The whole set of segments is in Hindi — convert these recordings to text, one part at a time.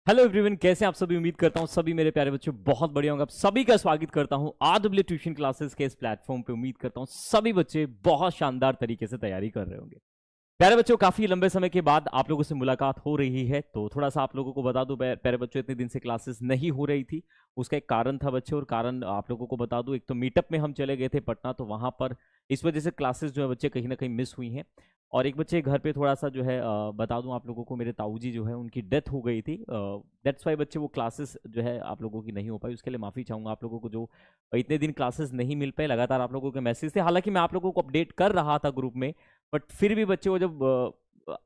हेलो एवरीवन, कैसे हैं आप सभी। उम्मीद करता हूं सभी मेरे प्यारे बच्चों बहुत बढ़िया होंगे। आप सभी का स्वागत करता हूं RW ट्यूशन क्लासेस के इस प्लेटफॉर्म पे। उम्मीद करता हूं सभी बच्चे बहुत शानदार तरीके से तैयारी कर रहे होंगे। प्यारे बच्चों, काफी लंबे समय के बाद आप लोगों से मुलाकात हो रही है, तो थोड़ा सा आप लोगों को बता दूं, प्यारे बच्चों, इतने दिन से क्लासेस नहीं हो रही थी। उसका एक कारण था बच्चे, और कारण आप लोगों को बता दूं, एक तो मीटअप में हम चले गए थे पटना, तो वहां पर इस वजह से क्लासेस जो है बच्चे कहीं ना कहीं मिस हुई हैं। और एक बच्चे घर पे थोड़ा सा जो है बता दूं आप लोगों को, मेरे ताऊ जी जो है उनकी डेथ हो गई थी। दैट्स वाई बच्चे वो क्लासेस जो है आप लोगों की नहीं हो पाई। उसके लिए माफी चाहूंगा आप लोगों को, जो इतने दिन क्लासेस नहीं मिल पाए। लगातार आप लोगों के मैसेज थे, हालांकि मैं आप लोगों को अपडेट कर रहा था ग्रुप में, बट फिर भी बच्चे वो जब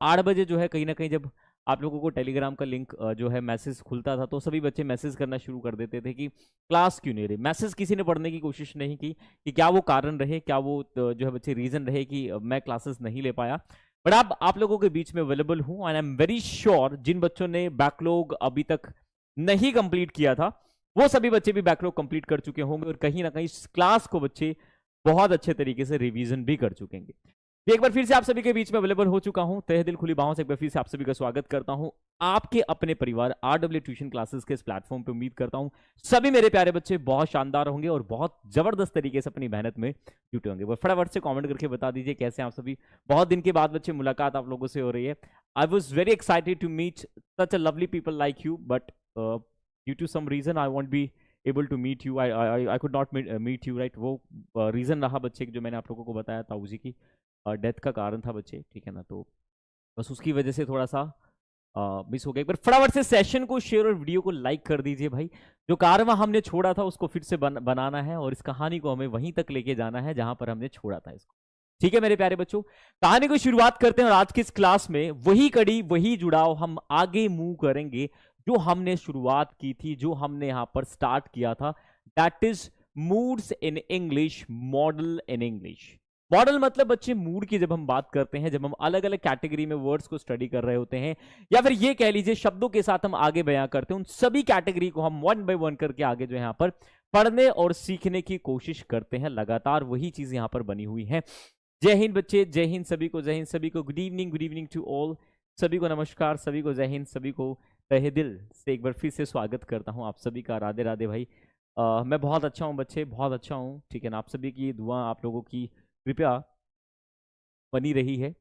8 बजे जो है कहीं ना कहीं जब आप लोगों को टेलीग्राम का लिंक जो है मैसेज खुलता था, तो सभी बच्चे मैसेज करना शुरू कर देते थे कि क्लास क्यों नहीं रही। मैसेज किसी ने पढ़ने की कोशिश नहीं की कि क्या वो कारण रहे, क्या वो जो है बच्चे रीजन रहे कि मैं क्लासेस नहीं ले पाया। बट अब आप लोगों के बीच में अवेलेबल हूं, and I am very sure जिन बच्चों ने बैकलॉग अभी तक नहीं कंप्लीट किया था, वो सभी बच्चे भी बैकलॉग कंप्लीट कर चुके होंगे, और कहीं ना कहीं इस क्लास को बच्चे बहुत अच्छे तरीके से रिवीजन भी कर चुके हैं। एक बार फिर से आप सभी के बीच में अवेलेबल हो चुका हूं, तहे दिल खुली बाहों से एक बार फिर से आप सभी का स्वागत करता हूं आपके अपने परिवार RW ट्यूशन क्लासेस के इस प्लेटफॉर्म पे। उम्मीद करता हूं सभी मेरे प्यारे बच्चे बहुत शानदार होंगे और बहुत जबरदस्त तरीके से अपनी मेहनत में जुटे होंगे। वो फटाफट से कमेंट करके बता दीजिए कैसे आप सभी। बहुत दिन के बाद बच्चे मुलाकात आप लोगों से हो रही है। I was very excited to meet such a lovely people like you, but due to some reason I won't be able to meet you. I could not meet you, right. वो रीजन रहा बच्चे जो मैंने आप लोगों को बताया, ताऊ जी की डेथ का कारण था बच्चे, ठीक है ना। तो बस उसकी वजह से थोड़ा सा मिस हो गया। एक बार फटाफट से सेशन को शेयर और वीडियो को लाइक कर दीजिए भाई। जो कारवां हमने छोड़ा था उसको फिर से बनाना है, और इस कहानी को हमें वहीं तक लेके जाना है जहां पर हमने छोड़ा था इसको। ठीक है मेरे प्यारे बच्चों, कहानी को शुरुआत करते हैं। और आज की इस क्लास में वही कड़ी वही जुड़ाव हम आगे मूव करेंगे जो हमने शुरुआत की थी, जो हमने यहां पर स्टार्ट किया था। That is moods in English, model in English. Model मतलब बच्चे मूड की जब हम बात करते हैं, जब हम अलग अलग कैटेगरी में वर्ड्स को स्टडी कर रहे होते हैं, या फिर ये कह लीजिए शब्दों के साथ हम आगे बयां करते हैं, उन सभी कैटेगरी को हम वन बाय वन करके आगे जो है यहाँ पर पढ़ने और सीखने की कोशिश करते हैं। लगातार वही चीज यहाँ पर बनी हुई है। जय हिंद बच्चे, जय हिंद सभी को, जय हिंद सभी को, गुड इवनिंग टू ऑल। सभी को नमस्कार, सभी को जय हिंद, सभी को तहे दिल से एक बार फिर से स्वागत करता हूँ आप सभी का। राधे राधे भाई। मैं बहुत अच्छा हूँ बच्चे, बहुत अच्छा हूँ, ठीक है ना। आप सभी की दुआ, आप लोगों की कृपया बनी रही है,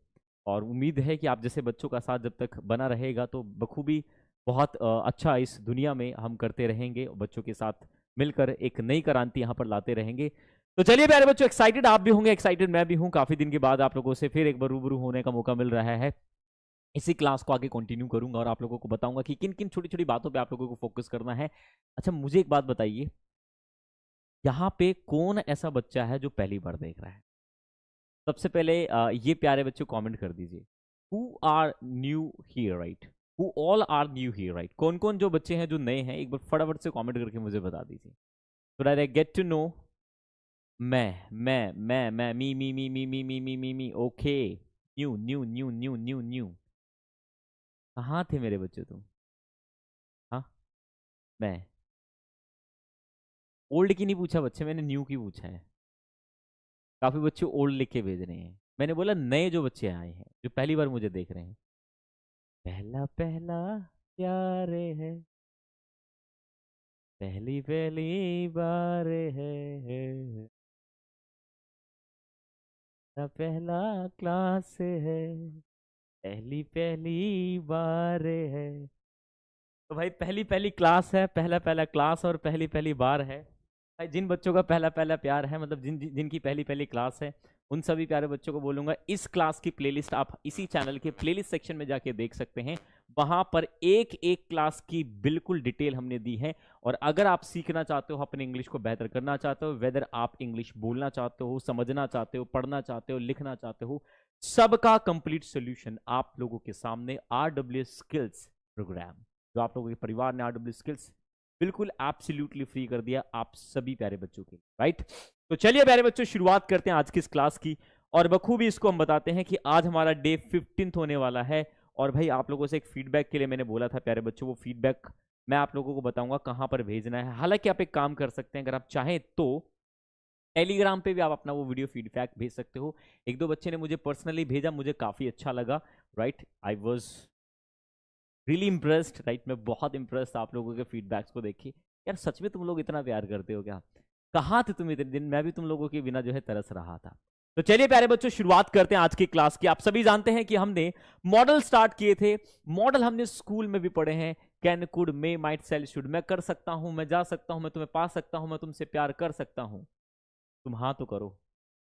और उम्मीद है कि आप जैसे बच्चों का साथ जब तक बना रहेगा तो बखूबी बहुत अच्छा इस दुनिया में हम करते रहेंगे, बच्चों के साथ मिलकर एक नई क्रांति यहाँ पर लाते रहेंगे। तो चलिए प्यारे बच्चों, एक्साइटेड आप भी होंगे, एक्साइटेड मैं भी हूँ। काफी दिन के बाद आप लोगों से फिर एक बार रूबरू होने का मौका मिल रहा है। इसी क्लास को आगे कंटिन्यू करूंगा और आप लोगों को बताऊंगा कि किन किन छोटी छोटी बातों पे आप लोगों को फोकस करना है। अच्छा, मुझे एक बात बताइए, यहाँ पे कौन ऐसा बच्चा है जो पहली बार देख रहा है? सबसे पहले ये प्यारे बच्चों कमेंट कर दीजिए, who are new here, right. Who all are new here, right. कौन कौन जो बच्चे हैं जो नए हैं, एक बार फटाफट से कमेंट करके मुझे बता दीजिए, so that I get to know. मैं me okay. New new new new new new. कहाँ थे मेरे बच्चे तुम? हाँ, मैं ओल्ड की नहीं पूछा बच्चे, मैंने न्यू की पूछा है। काफी बच्चे ओल्ड लिख के भेज रहे हैं। मैंने बोला नए जो बच्चे आए हैं, जो पहली बार मुझे देख रहे हैं। पहला पहला प्यार है, पहली पहली बार है, पहला पहला क्लास है, पहली पहली बार है। तो भाई पहली पहली क्लास है, पहला पहला क्लास और पहली पहली बार है। भाई जिन बच्चों का पहला पहला प्यार है, मतलब जिनकी पहली पहली क्लास है, उन सभी प्यारे बच्चों को बोलूंगा इस क्लास की प्लेलिस्ट आप इसी चैनल के प्लेलिस्ट सेक्शन में जाके देख सकते हैं। वहां पर एक एक क्लास की बिल्कुल डिटेल हमने दी है। और अगर आप सीखना चाहते हो, अपने इंग्लिश को बेहतर करना चाहते हो, वेदर आप इंग्लिश बोलना चाहते हो, समझना चाहते हो, पढ़ना चाहते हो, लिखना चाहते हो, सबका कंप्लीट सोल्यूशन आप लोगों के सामने RW स्किल्स प्रोग्राम, जो आप लोगों के परिवार ने RW स्किल्स बिल्कुल एब्सोल्युटली फ्री कर दिया आप सभी प्यारे बच्चों के लिए, राइट। तो चलिए प्यारे बच्चों, शुरुआत करते हैं आज की इस क्लास की, और बखूबी इसको हम बताते हैं कि आज हमारा डे 15 होने वाला है। और भाई आप लोगों से एक फीडबैक के लिए मैंने बोला था प्यारे बच्चों, वो फीडबैक मैं आप लोगों को बताऊंगा कहां पर भेजना है। हालांकि आप एक काम कर सकते हैं, अगर आप चाहें तो टेलीग्राम पे भी आप अपना वो वीडियो फीडबैक भेज सकते हो। एक दो बच्चे ने मुझे पर्सनली भेजा, मुझे काफी अच्छा लगा, right. I was really impressed, right. मैं बहुत इम्प्रेस्ड आप लोगों के फीडबैक्स को देखिए। यार सच में तुम लोग इतना प्यार करते हो क्या? कहाँ थे तुम इतने दिन? मैं भी तुम लोगों के बिना जो है तरस रहा था। तो चलिए प्यारे बच्चों, शुरुआत करते हैं आज की क्लास की। आप सभी जानते हैं कि हमने मॉडल स्टार्ट किए थे। मॉडल हमने स्कूल में भी पढ़े हैं। Can, could, may, might, shall, should. मैं कर सकता हूं, मैं जा सकता हूं, मैं तुम्हें पा सकता हूं, मैं तुमसे प्यार कर सकता हूं। तुम हाँ तो करो।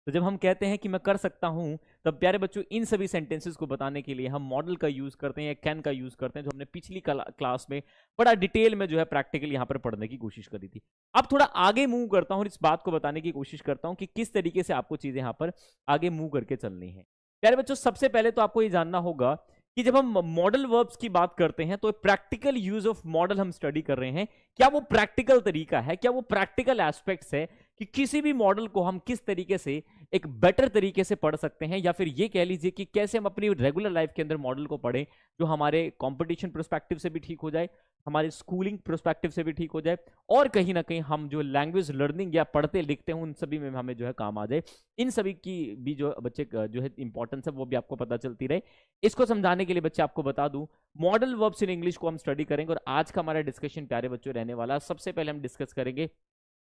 तो जब हम कहते हैं कि मैं कर सकता हूं, तब प्यारे बच्चों इन सभी सेंटेंसेस को बताने के लिए हम मॉडल का यूज करते हैं या कैन का यूज करते हैं, जो हमने पिछली क्लास में बड़ा डिटेल में जो है प्रैक्टिकल यहां पर पढ़ने की कोशिश करी थी। अब थोड़ा आगे मूव करता हूं और इस बात को बताने की कोशिश करता हूं कि किस तरीके से आपको चीजें यहां पर आगे मूव करके चलनी है। प्यारे बच्चों, सबसे पहले तो आपको ये जानना होगा कि जब हम मॉडल वर्ब्स की बात करते हैं तो प्रैक्टिकल यूज ऑफ मॉडल हम स्टडी कर रहे हैं। क्या वो प्रैक्टिकल तरीका है, क्या वो प्रैक्टिकल एस्पेक्ट्स है कि किसी भी मॉडल को हम किस तरीके से एक बेटर तरीके से पढ़ सकते हैं, या फिर ये कह लीजिए कि कैसे हम अपनी रेगुलर लाइफ के अंदर मॉडल को पढ़ें जो हमारे कंपटीशन पर्सपेक्टिव से भी ठीक हो जाए, हमारे स्कूलिंग पर्सपेक्टिव से भी ठीक हो जाए, और कहीं ना कहीं हम जो लैंग्वेज लर्निंग या पढ़ते लिखते हैं उन सभी में हमें जो है काम आ जाए। इन सभी की भी जो बच्चे जो है इंपॉर्टेंस है वो भी आपको पता चलती रहे। इसको समझाने के लिए बच्चे आपको बता दूं, मॉडल वर्ब्स इन इंग्लिश को हम स्टडी करेंगे और आज का हमारा डिस्कशन प्यारे बच्चों रहने वाला। सबसे पहले हम डिस्कस करेंगे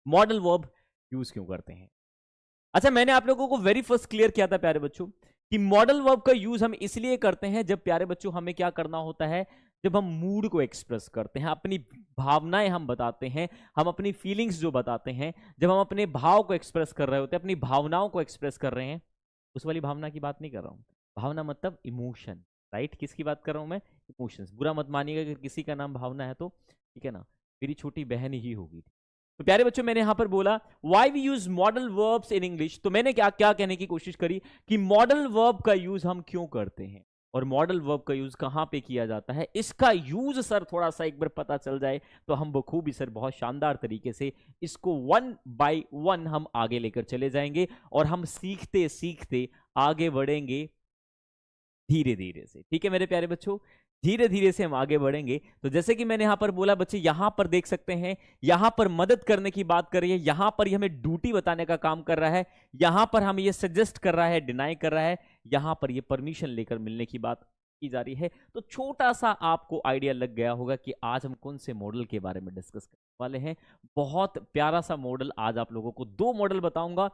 मॉडल वर्ब यूज क्यों करते हैं। अच्छा, मैंने आप लोगों को वेरी फर्स्ट क्लियर किया था प्यारे बच्चों कि मॉडल वर्ब का यूज हम इसलिए करते हैं जब प्यारे बच्चों हमें क्या करना होता है, जब हम मूड को एक्सप्रेस करते हैं, अपनी भावनाएं हम बताते हैं, हम अपनी फीलिंग्स जो बताते हैं, जब हम अपने भाव को एक्सप्रेस कर रहे होते हैं, अपनी भावनाओं को एक्सप्रेस कर रहे हैं। उस वाली भावना की बात नहीं कर रहा हूं, भावना मतलब इमोशन, राइट। किसकी बात कर रहा हूं मैं? इमोशंस। बुरा मत मानिएगा अगर किसी का नाम भावना है तो, ठीक है ना, मेरी छोटी बहन ही होगी। तो प्यारे बच्चों, मैंने यहां पर बोला why we use modal verbs in English. तो मैंने क्या क्या कहने की कोशिश करी कि मॉडल वर्ब का यूज हम क्यों करते हैं और मॉडल वर्ब का यूज कहां पे किया जाता है। इसका यूज सर थोड़ा सा एक बार पता चल जाए तो हम बखूबी सर बहुत शानदार तरीके से इसको वन बाय वन हम आगे लेकर चले जाएंगे और हम सीखते सीखते आगे बढ़ेंगे धीरे धीरे से। ठीक है मेरे प्यारे बच्चों, धीरे धीरे से हम आगे बढ़ेंगे। तो जैसे कि मैंने यहां पर बोला बच्चे, यहां पर देख सकते हैं, यहां पर मदद करने की बात कर रही है, यहां पर ये हमें ड्यूटी बताने का काम कर रहा है, यहां पर हम ये सजेस्ट कर रहा है, डिनाई कर रहा है, यहां पर ये परमिशन लेकर मिलने की बात की जा रही है। तो छोटा सा आपको आइडिया लग गया होगा कि आज हम कौन से मॉडल के बारे में डिस्कस करने वाले हैं। बहुत प्यारा सा मॉडल आज आप लोगों को, दो मॉडल बताऊंगा।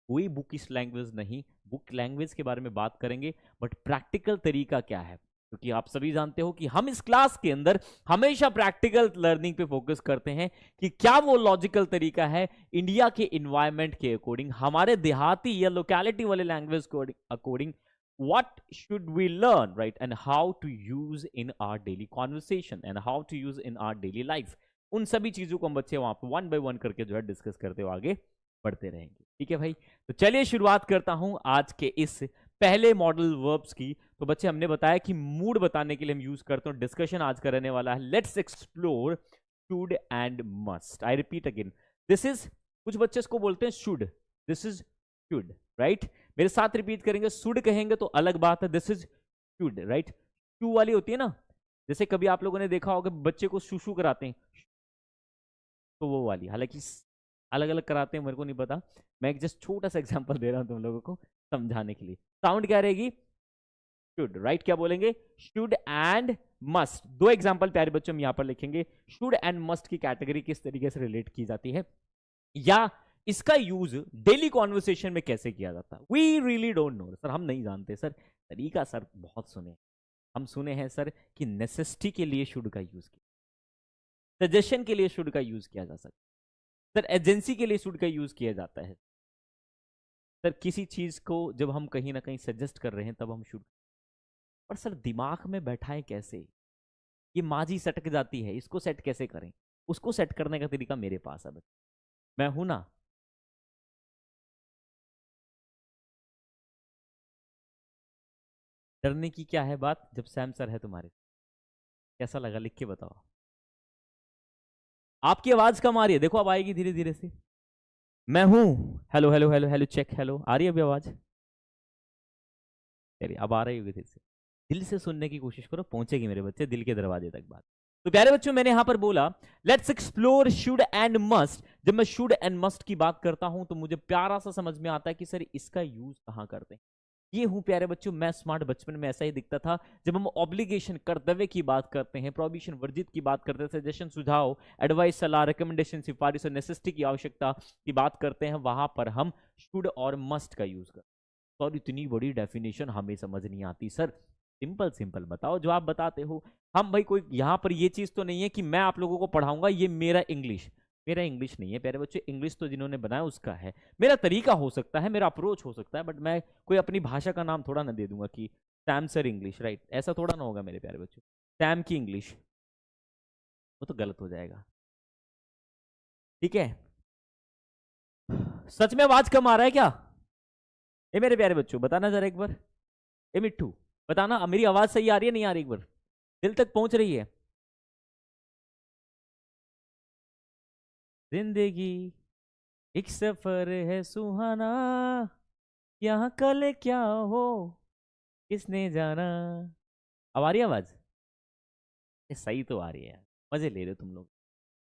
कोई बुकिश लैंग्वेज नहीं, बुक लैंग्वेज के बारे में बात करेंगे, बट प्रैक्टिकल तरीका क्या है, क्योंकि आप सभी जानते हो कि हम इस क्लास के अंदर हमेशा प्रैक्टिकल लर्निंग पे फोकस करते हैं कि क्या वो लॉजिकल तरीका है इंडिया के इन्वायरमेंट के अकॉर्डिंग, हमारे देहाती या लोकेलिटी वाले लैंग्वेज को according, what should we learn, right, and how to use in our daily conversation and how to use in our daily life। उन सभी चीजों को हम बच्चे वहां पर वन बाय वन करके जो है डिस्कस करते हुए आगे बढ़ते रहेंगे। ठीक है भाई, तो चलिए शुरुआत करता हूं आज के इस पहले मॉडल वर्ब्स की। तो बच्चे हमने बताया कि मूड बताने के लिए हम यूज करते हैं। डिस्कशन आज का रहने वाला है let's explore should and must. I repeat again, this is, कुछ बच्चे इसको बोलते हैं should, this is should, right. मेरे साथ रिपीट करेंगे, शुड कहेंगे तो अलग बात है, दिस इज शुड, राइट। शू वाली होती है ना, जैसे कभी आप लोगों ने देखा होगा बच्चे को शू कराते हैं, तो वो वाली, हालांकि अलग अलग कराते हैं मेरे को नहीं पता, मैं एक जस्ट छोटा सा एग्जांपल दे रहा हूं तुम लोगों को समझाने के लिए। साउंड क्या रहेगी? Should, right. क्या बोलेंगे? Should and must. दो एग्जांपल प्यारे बच्चों हम यहां पर लिखेंगे। शुड एंड मस्ट की कैटेगरी किस तरीके से रिलेट की जाती है या इसका यूज डेली कॉन्वर्सेशन में कैसे किया जाता है, we really don't know sir, हम नहीं जानते सर। तरीका सर बहुत सुने, हम सुने हैं सर कि नेसेसिटी के लिए शुड का यूज किया, सजेशन के लिए शुड का यूज किया जा सकता है सर, एजेंसी के लिए शुड का यूज किया जाता है सर, किसी चीज को जब हम कहीं ना कहीं सजेस्ट कर रहे हैं तब हम शुड। और सर दिमाग में बैठाएं कैसे, ये माजी सटक जाती है, इसको सेट कैसे करें, उसको सेट करने का तरीका मेरे पास है, मैं हूं ना। डरने की क्या है बात जब सैम सर है तुम्हारे। कैसा लगा लिख के बताओ। आपकी आवाज कम आ रही है, देखो अब आएगी धीरे धीरे से। मैं हूं, hello hello hello hello check, hello आ रही है अभी आवाज? चलिए अब आ रही होगी धीरे से। दिल से सुनने की कोशिश करो, पहुंचेगी मेरे बच्चे दिल के दरवाजे तक बात। तो प्यारे बच्चों मैंने यहां पर बोला let's explore should and must. जब मैं शुड एंड मस्ट की बात करता हूं तो मुझे प्यारा सा समझ में आता है कि सर इसका यूज कहां करते हैं। ये हूं प्यारे बच्चों मैं स्मार्ट। बचपन में ऐसा ही दिखता था। जब हम ऑब्लिगेशन कर्तव्य की बात करते हैं, प्रोहिबिशन वर्जित की बात करते हैं, सजेशन सुझाव, एडवाइस सलाह, रिकमेंडेशन सिफारिश और नेसेसिटी की आवश्यकता की बात करते हैं, वहां पर हम शुड और मस्ट का यूज करते हैं। और इतनी बड़ी डेफिनेशन हमें समझ नहीं आती सर। सिंपल सिंपल बताओ जो आप बताते हो। हम भाई कोई यहाँ पर ये चीज तो नहीं है कि मैं आप लोगों को पढ़ाऊंगा ये मेरा इंग्लिश नहीं है प्यारे बच्चे। इंग्लिश तो जिन्होंने बनाया उसका है। मेरा तरीका हो सकता है, मेरा अप्रोच हो सकता है, बट मैं कोई अपनी भाषा का नाम थोड़ा ना दे दूंगा कि सैम सर इंग्लिश, राइट? ऐसा थोड़ा ना होगा मेरे प्यारे बच्चों। सैम की इंग्लिश, वो तो गलत हो जाएगा। ठीक है। सच में आवाज कम आ रहा है क्या? ये मेरे प्यारे बच्चों बताना जरा एक बार। ए मिट्टू बताना मेरी आवाज सही आ रही है नहीं आ रही, एक बार दिल तक पहुंच रही है? जिंदगी एक सफर है सुहाना, यहाँ कल क्या हो किसने जाना। अब आ रही है आवाज? सही तो आ रही है यार, मजे ले रहे हो तुम लोग।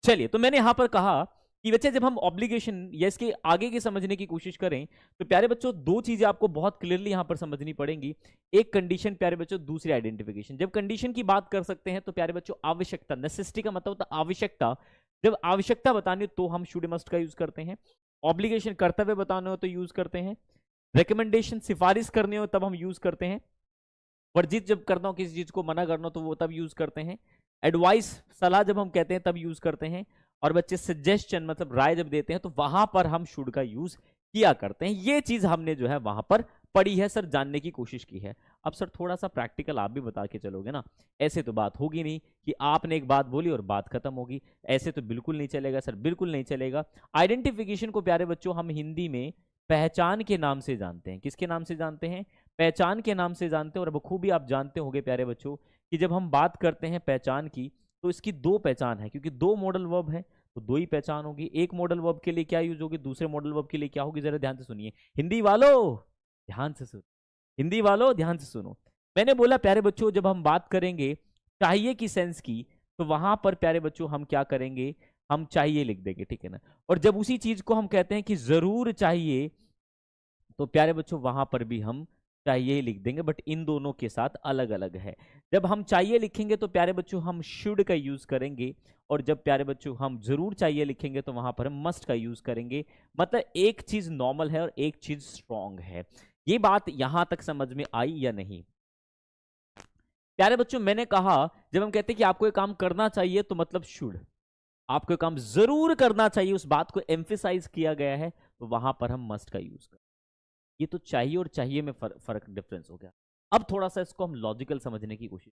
चलिए, तो मैंने यहां पर कहा कि बच्चे जब हम ऑब्लिगेशन या इसके आगे की समझने की कोशिश करें तो प्यारे बच्चों दो चीजें आपको बहुत क्लियरली यहां पर समझनी पड़ेंगी। एक कंडीशन प्यारे बच्चों, दूसरी आइडेंटिफिकेशन। जब कंडीशन की बात कर सकते हैं तो प्यारे बच्चों आवश्यकता, नेसेसिटी का मतलब होता है आवश्यकता। जब आवश्यकता बतानी हो तो हम शुड मस्ट का यूज करते हैं। ऑब्लिगेशन कर्तव्य बताने हो तो यूज करते हैं। रिकमेंडेशन सिफारिश करनी हो तब हम यूज करते हैं। वर्जित जब करना हो किसी चीज को, मना करना हो तो वो तब यूज करते हैं। एडवाइस सलाह जब हम कहते हैं तब यूज करते हैं। और बच्चे सजेशन मतलब राय जब देते हैं तो वहां पर हम शुड का यूज किया करते हैं। ये चीज हमने जो है वहां पर पढ़ी है सर, जानने की कोशिश की है। अब सर थोड़ा सा प्रैक्टिकल आप भी बता के चलोगे ना। ऐसे तो बात होगी नहीं कि आपने एक बात बोली और बात खत्म होगी। ऐसे तो बिल्कुल नहीं चलेगा सर, बिल्कुल नहीं चलेगा। आइडेंटिफिकेशन को प्यारे बच्चों हम हिंदी में पहचान के नाम से जानते हैं। किसके नाम से जानते हैं? पहचान के नाम से जानते हैं। और बखूबी आप जानते होंगे प्यारे बच्चों कि जब हम बात करते हैं पहचान की तो इसकी दो पहचान है, क्योंकि दो मॉडल वर्ब है तो दो ही पहचान होगी। एक मॉडल वर्ब के लिए क्या यूज होगी, दूसरे मॉडल वर्ब के लिए क्या होगी, जरा ध्यान से सुनिए। हिंदी वालों ध्यान से सुनो, हिंदी वालों ध्यान से सुनो। मैंने बोला प्यारे बच्चों जब हम बात करेंगे चाहिए की सेंस की तो वहां पर प्यारे बच्चों हम क्या करेंगे, हम चाहिए लिख देंगे, ठीक है ना। और जब उसी चीज को हम कहते हैं कि जरूर चाहिए तो प्यारे बच्चों वहां पर भी हम चाहिए ही लिख देंगे, बट इन दोनों के साथ अलग अलग है। जब हम चाहिए लिखेंगे तो प्यारे बच्चों हम शुड का यूज करेंगे। और जब प्यारे बच्चों हम जरूर चाहिए लिखेंगे तो वहां पर हम मस्ट का यूज करेंगे। मतलब एक चीज नॉर्मल है और एक चीज स्ट्रांग है। ये बात यहां तक समझ में आई या नहीं? प्यारे बच्चों मैंने कहा जब हम कहते हैं कि आपको ये काम करना चाहिए तो मतलब शुड, आपको काम जरूर करना चाहिए, उस बात को एम्फेसाइज किया गया है तो वहां पर हम मस्ट का यूज करें। ये तो चाहिए और चाहिए में फर्क डिफरेंस हो गया। अब थोड़ा सा इसको हम लॉजिकल समझने की कोशिश।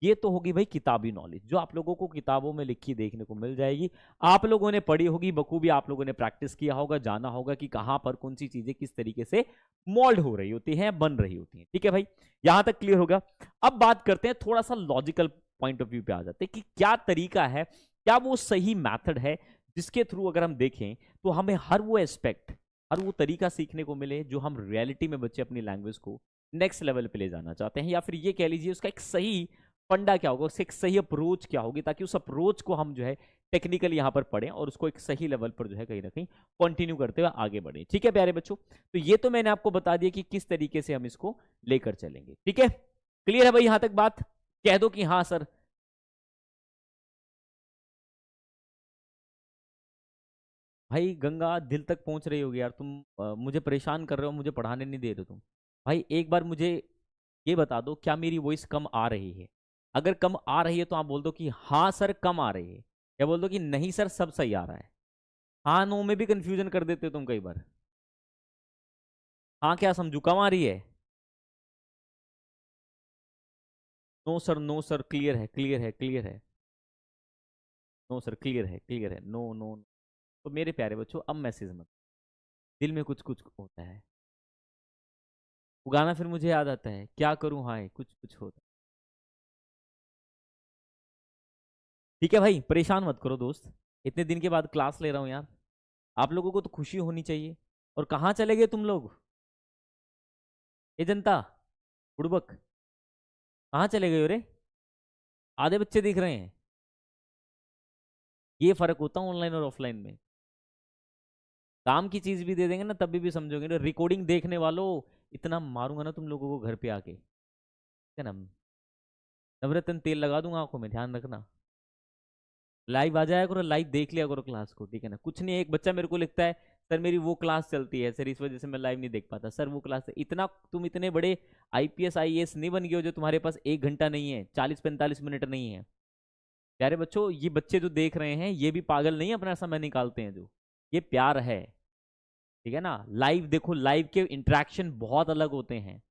ये तो होगी भाई किताबी नॉलेज जो आप लोगों को किताबों में लिखी देखने को मिल जाएगी। आप लोगों ने पढ़ी होगी बखूबी, आप लोगों ने प्रैक्टिस किया होगा, जाना होगा कि कहां पर कौन सी चीजें किस तरीके से मोल्ड हो रही होती हैं, बन रही होती हैं। ठीक है भाई, यहां तक क्लियर होगा। अब बात करते हैं थोड़ा सा लॉजिकल पॉइंट ऑफ व्यू पे आ जाते हैं कि क्या तरीका है, क्या वो सही मैथड है जिसके थ्रू अगर हम देखें तो हमें हर वो एस्पेक्ट, हर वो तरीका सीखने को मिले जो हम रियलिटी में बच्चे अपनी लैंग्वेज को नेक्स्ट लेवल पे ले जाना चाहते हैं। या फिर ये कह लीजिए उसका एक सही फंडा क्या होगा, उससे एक सही अप्रोच क्या होगी, ताकि उस अप्रोच को हम जो है टेक्निकल यहाँ पर पढ़ें और उसको एक सही लेवल पर जो है कहीं ना कहीं कंटिन्यू करते हुए आगे बढ़े। ठीक है प्यारे बच्चों, तो ये तो मैंने आपको बता दिया कि किस तरीके से हम इसको लेकर चलेंगे। ठीक है, क्लियर है भाई यहां तक बात? कह दो कि हाँ सर। भाई गंगा दिल तक पहुंच रही होगी यार तुम। मुझे परेशान कर रहे हो, मुझे पढ़ाने नहीं दे रहे तुम। भाई एक बार मुझे ये बता दो क्या मेरी वॉइस कम आ रही है? अगर कम आ रही है तो आप बोल दो कि हाँ सर कम आ रही है, या बोल दो कि नहीं सर सब सही आ रहा है। हाँ नो में भी कंफ्यूजन कर देते हो तुम कई बार। हाँ क्या समझू, कम आ रही है? No sir, no sir, clear है, क्लियर है, क्लियर है। नो सर क्लियर है, क्लियर है, नो नो नो। तो मेरे प्यारे बच्चों अब मैसेज मत, दिल में कुछ कुछ होता है। वो गाना फिर मुझे याद आता है, क्या करूं हाय कुछ कुछ होता है। ठीक है भाई, परेशान मत करो दोस्त, इतने दिन के बाद क्लास ले रहा हूं यार। आप लोगों को तो खुशी होनी चाहिए। और कहाँ चले गए तुम लोग? ये जनता बुड़बक, कहाँ चले गए हो रे? आधे बच्चे दिख रहे हैं। ये फर्क होता है ऑनलाइन और ऑफलाइन में। काम की चीज भी दे देंगे ना तभी भी समझोगे। रिकॉर्डिंग देखने वालों, इतना मारूंगा ना तुम लोगों को घर पे आके, है ना, नवरत्न तेल लगा दूंगा आंखों में, ध्यान रखना। लाइव आ जाया करो, लाइव देख लिया करो क्लास को, ठीक है ना। कुछ नहीं, एक बच्चा मेरे को लिखता है सर मेरी वो क्लास चलती है सर, इस वजह से मैं लाइव नहीं देख पाता सर, वो क्लास इतना, तुम इतने बड़े आईपीएस आईएएस नहीं बन गए हो जो तुम्हारे पास 1 घंटा नहीं है, 40-45 मिनट नहीं है। प्यारे बच्चों, ये बच्चे जो देख रहे हैं ये भी पागल नहीं अपना समय निकालते हैं, जो ये प्यार है, ठीक है ना। लाइव देखो, लाइव के इंटरेक्शन बहुत अलग होते हैं,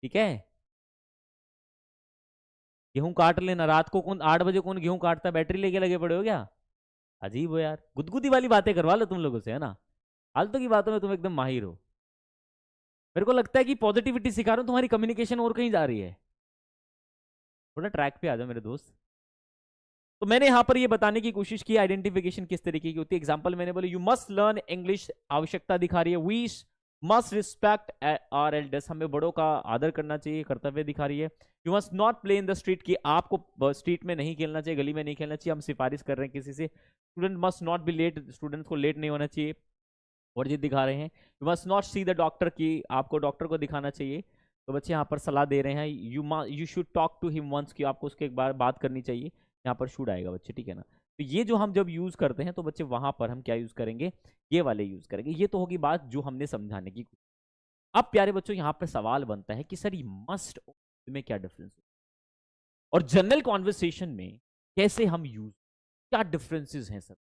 ठीक है। गेहूं काट लेना, रात को कौन 8 बजे कौन गेहूं काटता है, बैटरी लेके लगे पड़े हो क्या? अजीब हो यार, गुदगुदी वाली बातें करवा लो तुम लोगों से, है ना। फालतू की बातों में तुम एकदम माहिर हो। मेरे को लगता है कि पॉजिटिविटी सिखा रहा हूं, तुम्हारी कम्युनिकेशन और कहीं जा रही है। थोड़ा ट्रैक पे आ जाओ मेरे दोस्त। तो मैंने यहां पर ये बताने की कोशिश की आइडेंटिफिकेशन किस तरीके की होती है। एग्जांपल मैंने बोले, यू मस्ट लर्न इंग्लिश, आवश्यकता दिखा रही है। We must respect our elders, हमें बड़ों का आदर करना चाहिए, कर्तव्य दिखा रही है। You must not play in the street, की आपको स्ट्रीट में नहीं खेलना चाहिए, गली में नहीं खेलना चाहिए, हम सिफारिश कर रहे हैं किसी से। Student must not be late, students को लेट नहीं होना चाहिए, वर्जित दिखा रहे हैं। You must not see the doctor, की आपको डॉक्टर को दिखाना चाहिए। तो बच्चे यहाँ पर सलाह दे रहे हैं, you should talk to him once, की आपको उसके एक बार बात करनी चाहिए। यहाँ पर शुड आएगा बच्चे, ठीक है ना। तो ये जो हम जब यूज करते हैं तो बच्चे वहां पर हम क्या यूज करेंगे, ये वाले यूज करेंगे। ये तो होगी बात जो हमने समझाने की। अब प्यारे बच्चों यहाँ पर सवाल बनता है कि सर ये मस्ट में क्या डिफरेंस है, और जनरल कॉन्वर्सेशन में कैसे हम यूज, क्या डिफरेंसेस हैं सर,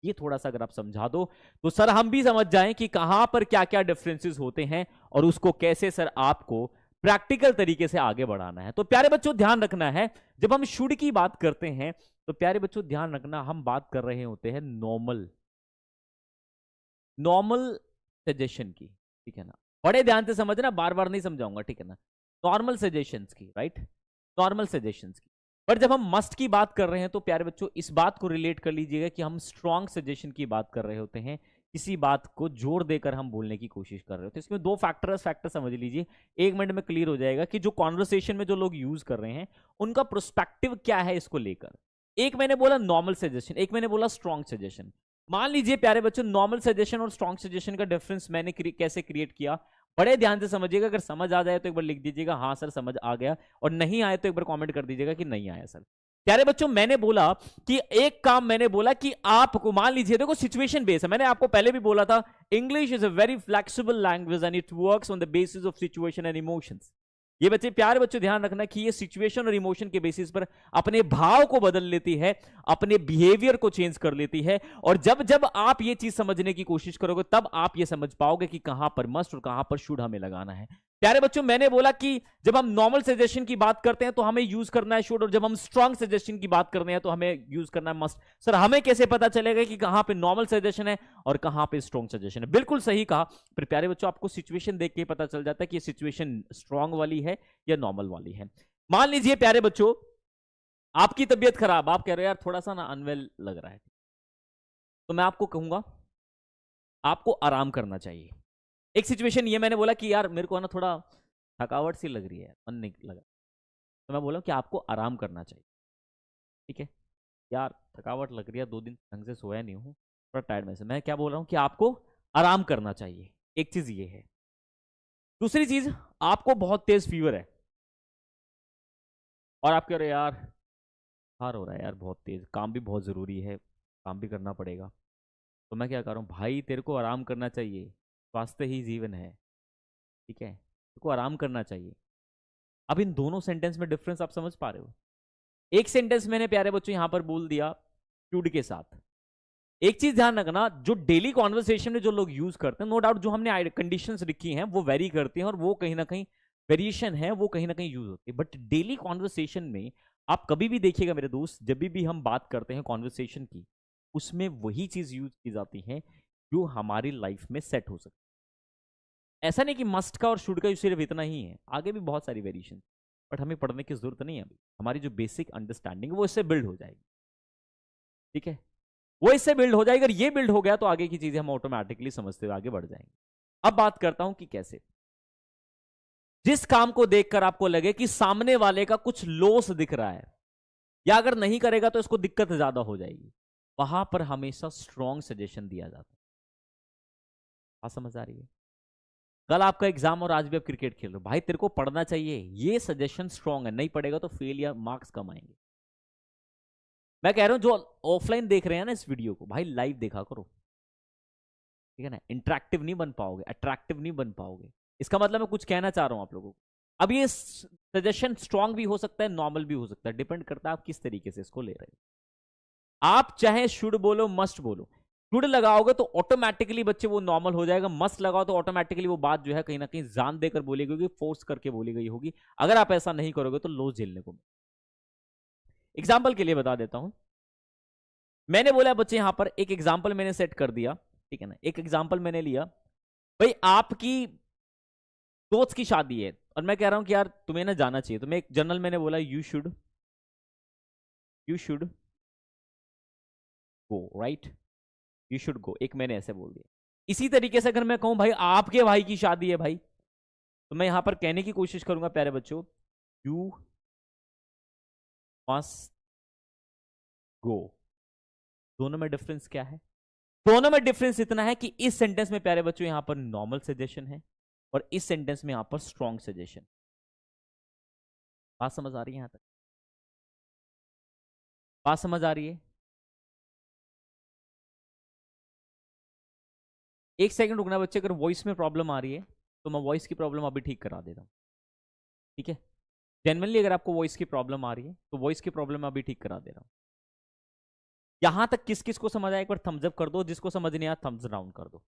ये थोड़ा सा अगर आप समझा दो तो सर हम भी समझ जाएं कि कहां पर क्या क्या डिफरेंसेस होते हैं, और उसको कैसे सर आपको प्रैक्टिकल तरीके से आगे बढ़ाना है। तो प्यारे बच्चों ध्यान रखना है, जब हम शुड की बात करते हैं तो प्यारे बच्चों ध्यान रखना, हम बात कर रहे होते हैं नॉर्मल नॉर्मल सजेशन की, ठीक है ना। बड़े ध्यान से समझना, बार बार नहीं समझाऊंगा, ठीक है ना। नॉर्मल सजेशंस की, राइट, नॉर्मल सजेशंस की। पर जब हम मस्ट की बात कर रहे हैं तो प्यारे बच्चों इस बात को रिलेट कर लीजिएगा कि हम स्ट्रॉन्ग सजेशन की बात कर रहे होते हैं, किसी बात को जोर देकर हम बोलने की कोशिश कर रहे होते हैं। इसमें दो फैक्टर समझ लीजिए, 1 मिनट में क्लियर हो जाएगा कि जो कॉन्वर्सेशन में जो लोग यूज कर रहे हैं उनका प्रोस्पेक्टिव क्या है इसको लेकर। एक मैंने बोला नॉर्मल सजेशन, एक मैंने बोला स्ट्रॉन्ग सजेशन। मान लीजिए प्यारे बच्चों, नॉर्मल सजेशन और स्ट्रॉन्ग सजेशन का डिफरेंस मैंने कैसे क्रिएट किया, बड़े ध्यान से समझिएगा। अगर समझ आ जाए तो एक बार लिख दीजिएगा हाँ सर समझ आ गया, और नहीं आए तो एक बार कमेंट कर दीजिएगा कि नहीं आया सर। प्यारे बच्चों मैंने बोला कि एक काम, मैंने बोला कि आपको मान लीजिए, देखो सिचुएशन बेस है, मैंने आपको पहले भी बोला था English is a very flexible language and it works on the basis of situation and emotions. ये बच्चे, प्यारे बच्चों ध्यान रखना कि ये सिचुएशन और इमोशन के बेसिस पर अपने भाव को बदल लेती है, अपने बिहेवियर को चेंज कर लेती है। और जब जब आप ये चीज समझने की कोशिश करोगे तब आप ये समझ पाओगे कि कहां पर मस्ट और कहां पर शुड हमें लगाना है। प्यारे बच्चों मैंने बोला कि जब हम नॉर्मल सजेशन की बात करते हैं तो हमें यूज करना है शुड, और जब हम स्ट्रॉन्ग सजेशन की बात करते हैं तो हमें यूज करना है मस्ट। सर हमें कैसे पता चलेगा कि कहां पे नॉर्मल सजेशन है और कहां पे स्ट्रॉन्ग सजेशन है? बिल्कुल सही कहा। फिर प्यारे बच्चों आपको सिचुएशन देख के पता चल जाता है कि ये सिचुएशन स्ट्रॉन्ग वाली है या नॉर्मल वाली है। मान लीजिए प्यारे बच्चों आपकी तबीयत खराब, आप कह रहे हो यार थोड़ा सा ना अनवेल लग रहा है, तो मैं आपको कहूंगा आपको आराम करना चाहिए। एक सिचुएशन ये मैंने बोला कि यार मेरे को ना थोड़ा थकावट सी लग रही है, मन नहीं लगा, तो मैं बोला कि आपको आराम करना चाहिए, ठीक है। यार थकावट लग रही है, 2 दिन ढंग से सोया नहीं हूं, थोड़ा टायर्ड में से, मैं क्या बोल रहा हूं कि आपको आराम करना चाहिए। एक चीज ये है। दूसरी चीज, आपको बहुत तेज फीवर है और आप कह रहे यार बुखार हो रहा है यार बहुत तेज, काम भी बहुत जरूरी है, काम भी करना पड़ेगा, तो मैं क्या कर रहा हूँ, भाई तेरे को आराम करना चाहिए, स्वास्थ्य ही जीवन है, ठीक है, तेरे को आराम करना चाहिए। अब इन दोनों सेंटेंस में डिफरेंस आप समझ पा रहे हो? एक सेंटेंस मैंने प्यारे बच्चों यहां पर बोल दिया शुड के साथ। एक चीज ध्यान रखना, जो डेली कॉन्वर्सेशन में जो लोग यूज करते हैं, नो डाउट जो हमने कंडीशंस लिखी हैं वो वेरी करती हैं और वो कहीं ना कहीं वेरिएशन है, वो कहीं ना कहीं यूज होती है। बट डेली कॉन्वर्सेशन में आप कभी भी देखिएगा मेरे दोस्त, जब भी हम बात करते हैं कॉन्वर्सेशन की, उसमें वही चीज यूज की जाती है जो हमारी लाइफ में सेट हो सकती है। ऐसा नहीं कि मस्ट का और शुड का सिर्फ इतना ही है, आगे भी बहुत सारी वेरिएशन, बट हमें पढ़ने की जरूरत नहीं है अभी। हमारी जो बेसिक अंडरस्टैंडिंग वो इससे बिल्ड हो जाएगी, ठीक है, वो इससे बिल्ड हो जाएगी। अगर ये बिल्ड हो गया तो आगे की चीजें हम ऑटोमेटिकली समझते हुए आगे बढ़ जाएंगे। अब बात करता हूं कि कैसे, जिस काम को देखकर आपको लगे कि सामने वाले का कुछ लॉस दिख रहा है, या अगर नहीं करेगा तो इसको दिक्कत ज्यादा हो जाएगी, वहां पर हमेशा स्ट्रॉन्ग सजेशन दिया जाता है। बात समझ आ रही है? कल आपका एग्जाम और आज भी आप क्रिकेट खेल रहे हो, भाई तेरे को पढ़ना चाहिए, ये सजेशन स्ट्रांग है, नहीं पढ़ेगा तो फेल या मार्क्स कम आएंगे। मैं कह रहा हूं जो ऑफलाइन देख रहे हैं ना इस वीडियो को, भाई लाइव देखा करो, ठीक है ना। इंटरेक्टिव नहीं बन पाओगे, अट्रैक्टिव नहीं बन पाओगे। इसका मतलब मैं कुछ कहना चाह रहा हूं आप लोगों को। अब ये सजेशन स्ट्रांग भी हो सकता है, नॉर्मल भी हो सकता है, डिपेंड करता है आप किस तरीके से इसको ले रहे हो। आप चाहे शुड बोलो मस्ट बोलो, शुड लगाओगे तो ऑटोमेटिकली बच्चे वो नॉर्मल हो जाएगा, मस्ट लगाओ तो ऑटोमेटिकली वो बात जो है कहीं ना कहीं जान देकर बोली गई होगी, फोर्स करके बोली गई होगी। अगर आप ऐसा नहीं करोगे तो लॉस झेलने को। एग्जाम्पल के लिए बता देता हूं, मैंने बोला बच्चे यहां पर एक एग्जाम्पल मैंने सेट कर दिया, ठीक है ना। एक एग्जाम्पल मैंने लिया, भाई आपकी दोस्त की शादी है और मैं कह रहा हूं कि यार तुम्हें ना जाना चाहिए, तो मैं एक जनरल मैंने बोला you should go, right, you should go, एक मैंने ऐसे बोल दिया। इसी तरीके से अगर मैं कहूं भाई आपके भाई की शादी है भाई, तो मैं यहां पर कहने की कोशिश करूंगा प्यारे बच्चों, यू मस्ट गो। दोनों में डिफरेंस क्या है? दोनों में डिफरेंस इतना है कि इस सेंटेंस में प्यारे बच्चों यहां पर नॉर्मल सजेशन है और इस सेंटेंस में यहां पर स्ट्रॉन्ग सजेशन। बात समझ आ रही है? यहां तक बात समझ आ रही है? एक सेकंड रुकना बच्चे, अगर वॉइस में प्रॉब्लम आ रही है तो मैं वॉइस की प्रॉब्लम अभी ठीक करा देता हूं, ठीक है। जेनवनली अगर आपको वॉइस की प्रॉब्लम आ रही है तो वॉइस की प्रॉब्लम अभी ठीक करा दे रहा हूं। यहां तक किस किस को समझ आया एक बार थम्स अप कर दो, जिसको समझ नहीं आया थम्स डाउन कर दो,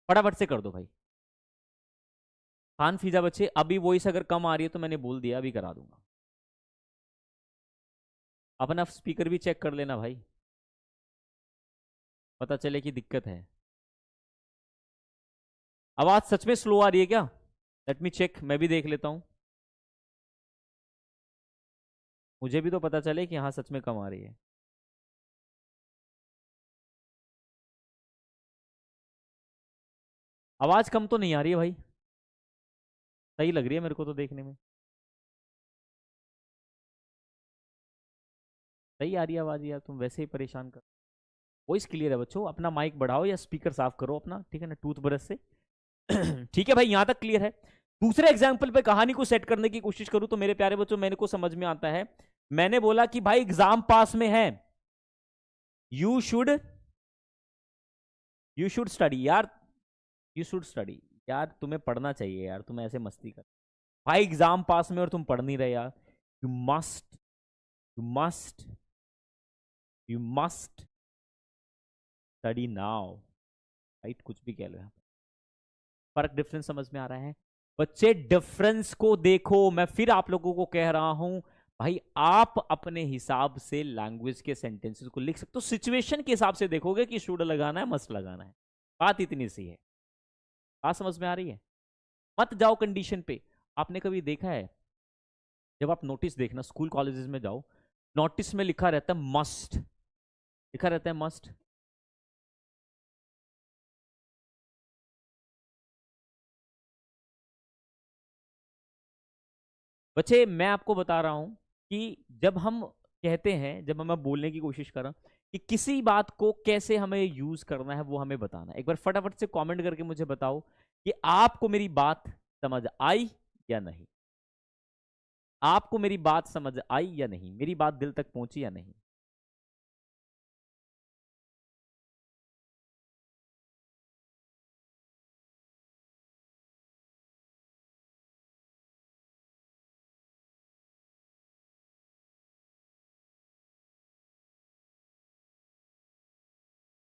फटाफट से कर दो भाई। खान फीजा बच्चे, अभी वॉइस अगर कम आ रही है तो मैंने बोल दिया अभी करा दूंगा। अपना स्पीकर भी चेक कर लेना भाई, पता चले कि दिक्कत है। आवाज सच में स्लो आ रही है क्या? लेट मी चेक, मैं भी देख लेता हूं, मुझे भी तो पता चले कि हाँ सच में कम आ रही है। आवाज कम तो नहीं आ रही है भाई, सही लग रही है मेरे को तो देखने में, सही आ रही है आवाज यार, तुम वैसे ही परेशान कर। वॉइस क्लियर है बच्चों, अपना माइक बढ़ाओ या स्पीकर साफ करो अपना, ठीक है ना, टूथ ब्रश से। ठीक है भाई, यहां तक क्लियर है। दूसरे एग्जाम्पल पे कहानी को सेट करने की कोशिश करूं तो मेरे प्यारे बच्चों मेरे को समझ में आता है। मैंने बोला कि भाई एग्जाम पास में है, यू शुड स्टडी यार, यू शुड स्टडी यार, तुम्हें पढ़ना चाहिए यार, तुम ऐसे मस्ती कर भाई एग्जाम पास में और तुम पढ़ नहीं रहे यार। You must you must you must study now, right, कुछ भी कह लो यहाँ पर। फर्क डिफरेंस समझ में आ रहा है बच्चे? डिफरेंस को देखो, मैं फिर आप लोगों को कह रहा हूं भाई, आप अपने हिसाब से लैंग्वेज के सेंटेंसेस को लिख सकते हो, सिचुएशन के हिसाब से देखोगे कि शुड लगाना है मस्ट लगाना है, बात इतनी सी है। बात समझ में आ रही है? मत जाओ कंडीशन पे। आपने कभी देखा है, जब आप नोटिस देखना स्कूल कॉलेजेस में जाओ, नोटिस में लिखा रहता है मस्ट, लिखा रहता है मस्ट। बच्चे मैं आपको बता रहा हूं कि जब हम कहते हैं, जब मैं बोलने की कोशिश कर रहा हूं कि किसी बात को कैसे हमें यूज करना है वो हमें बताना है। एक बार फटाफट से कमेंट करके मुझे बताओ कि आपको मेरी बात समझ आई या नहीं, आपको मेरी बात समझ आई या नहीं, मेरी बात दिल तक पहुंची या नहीं।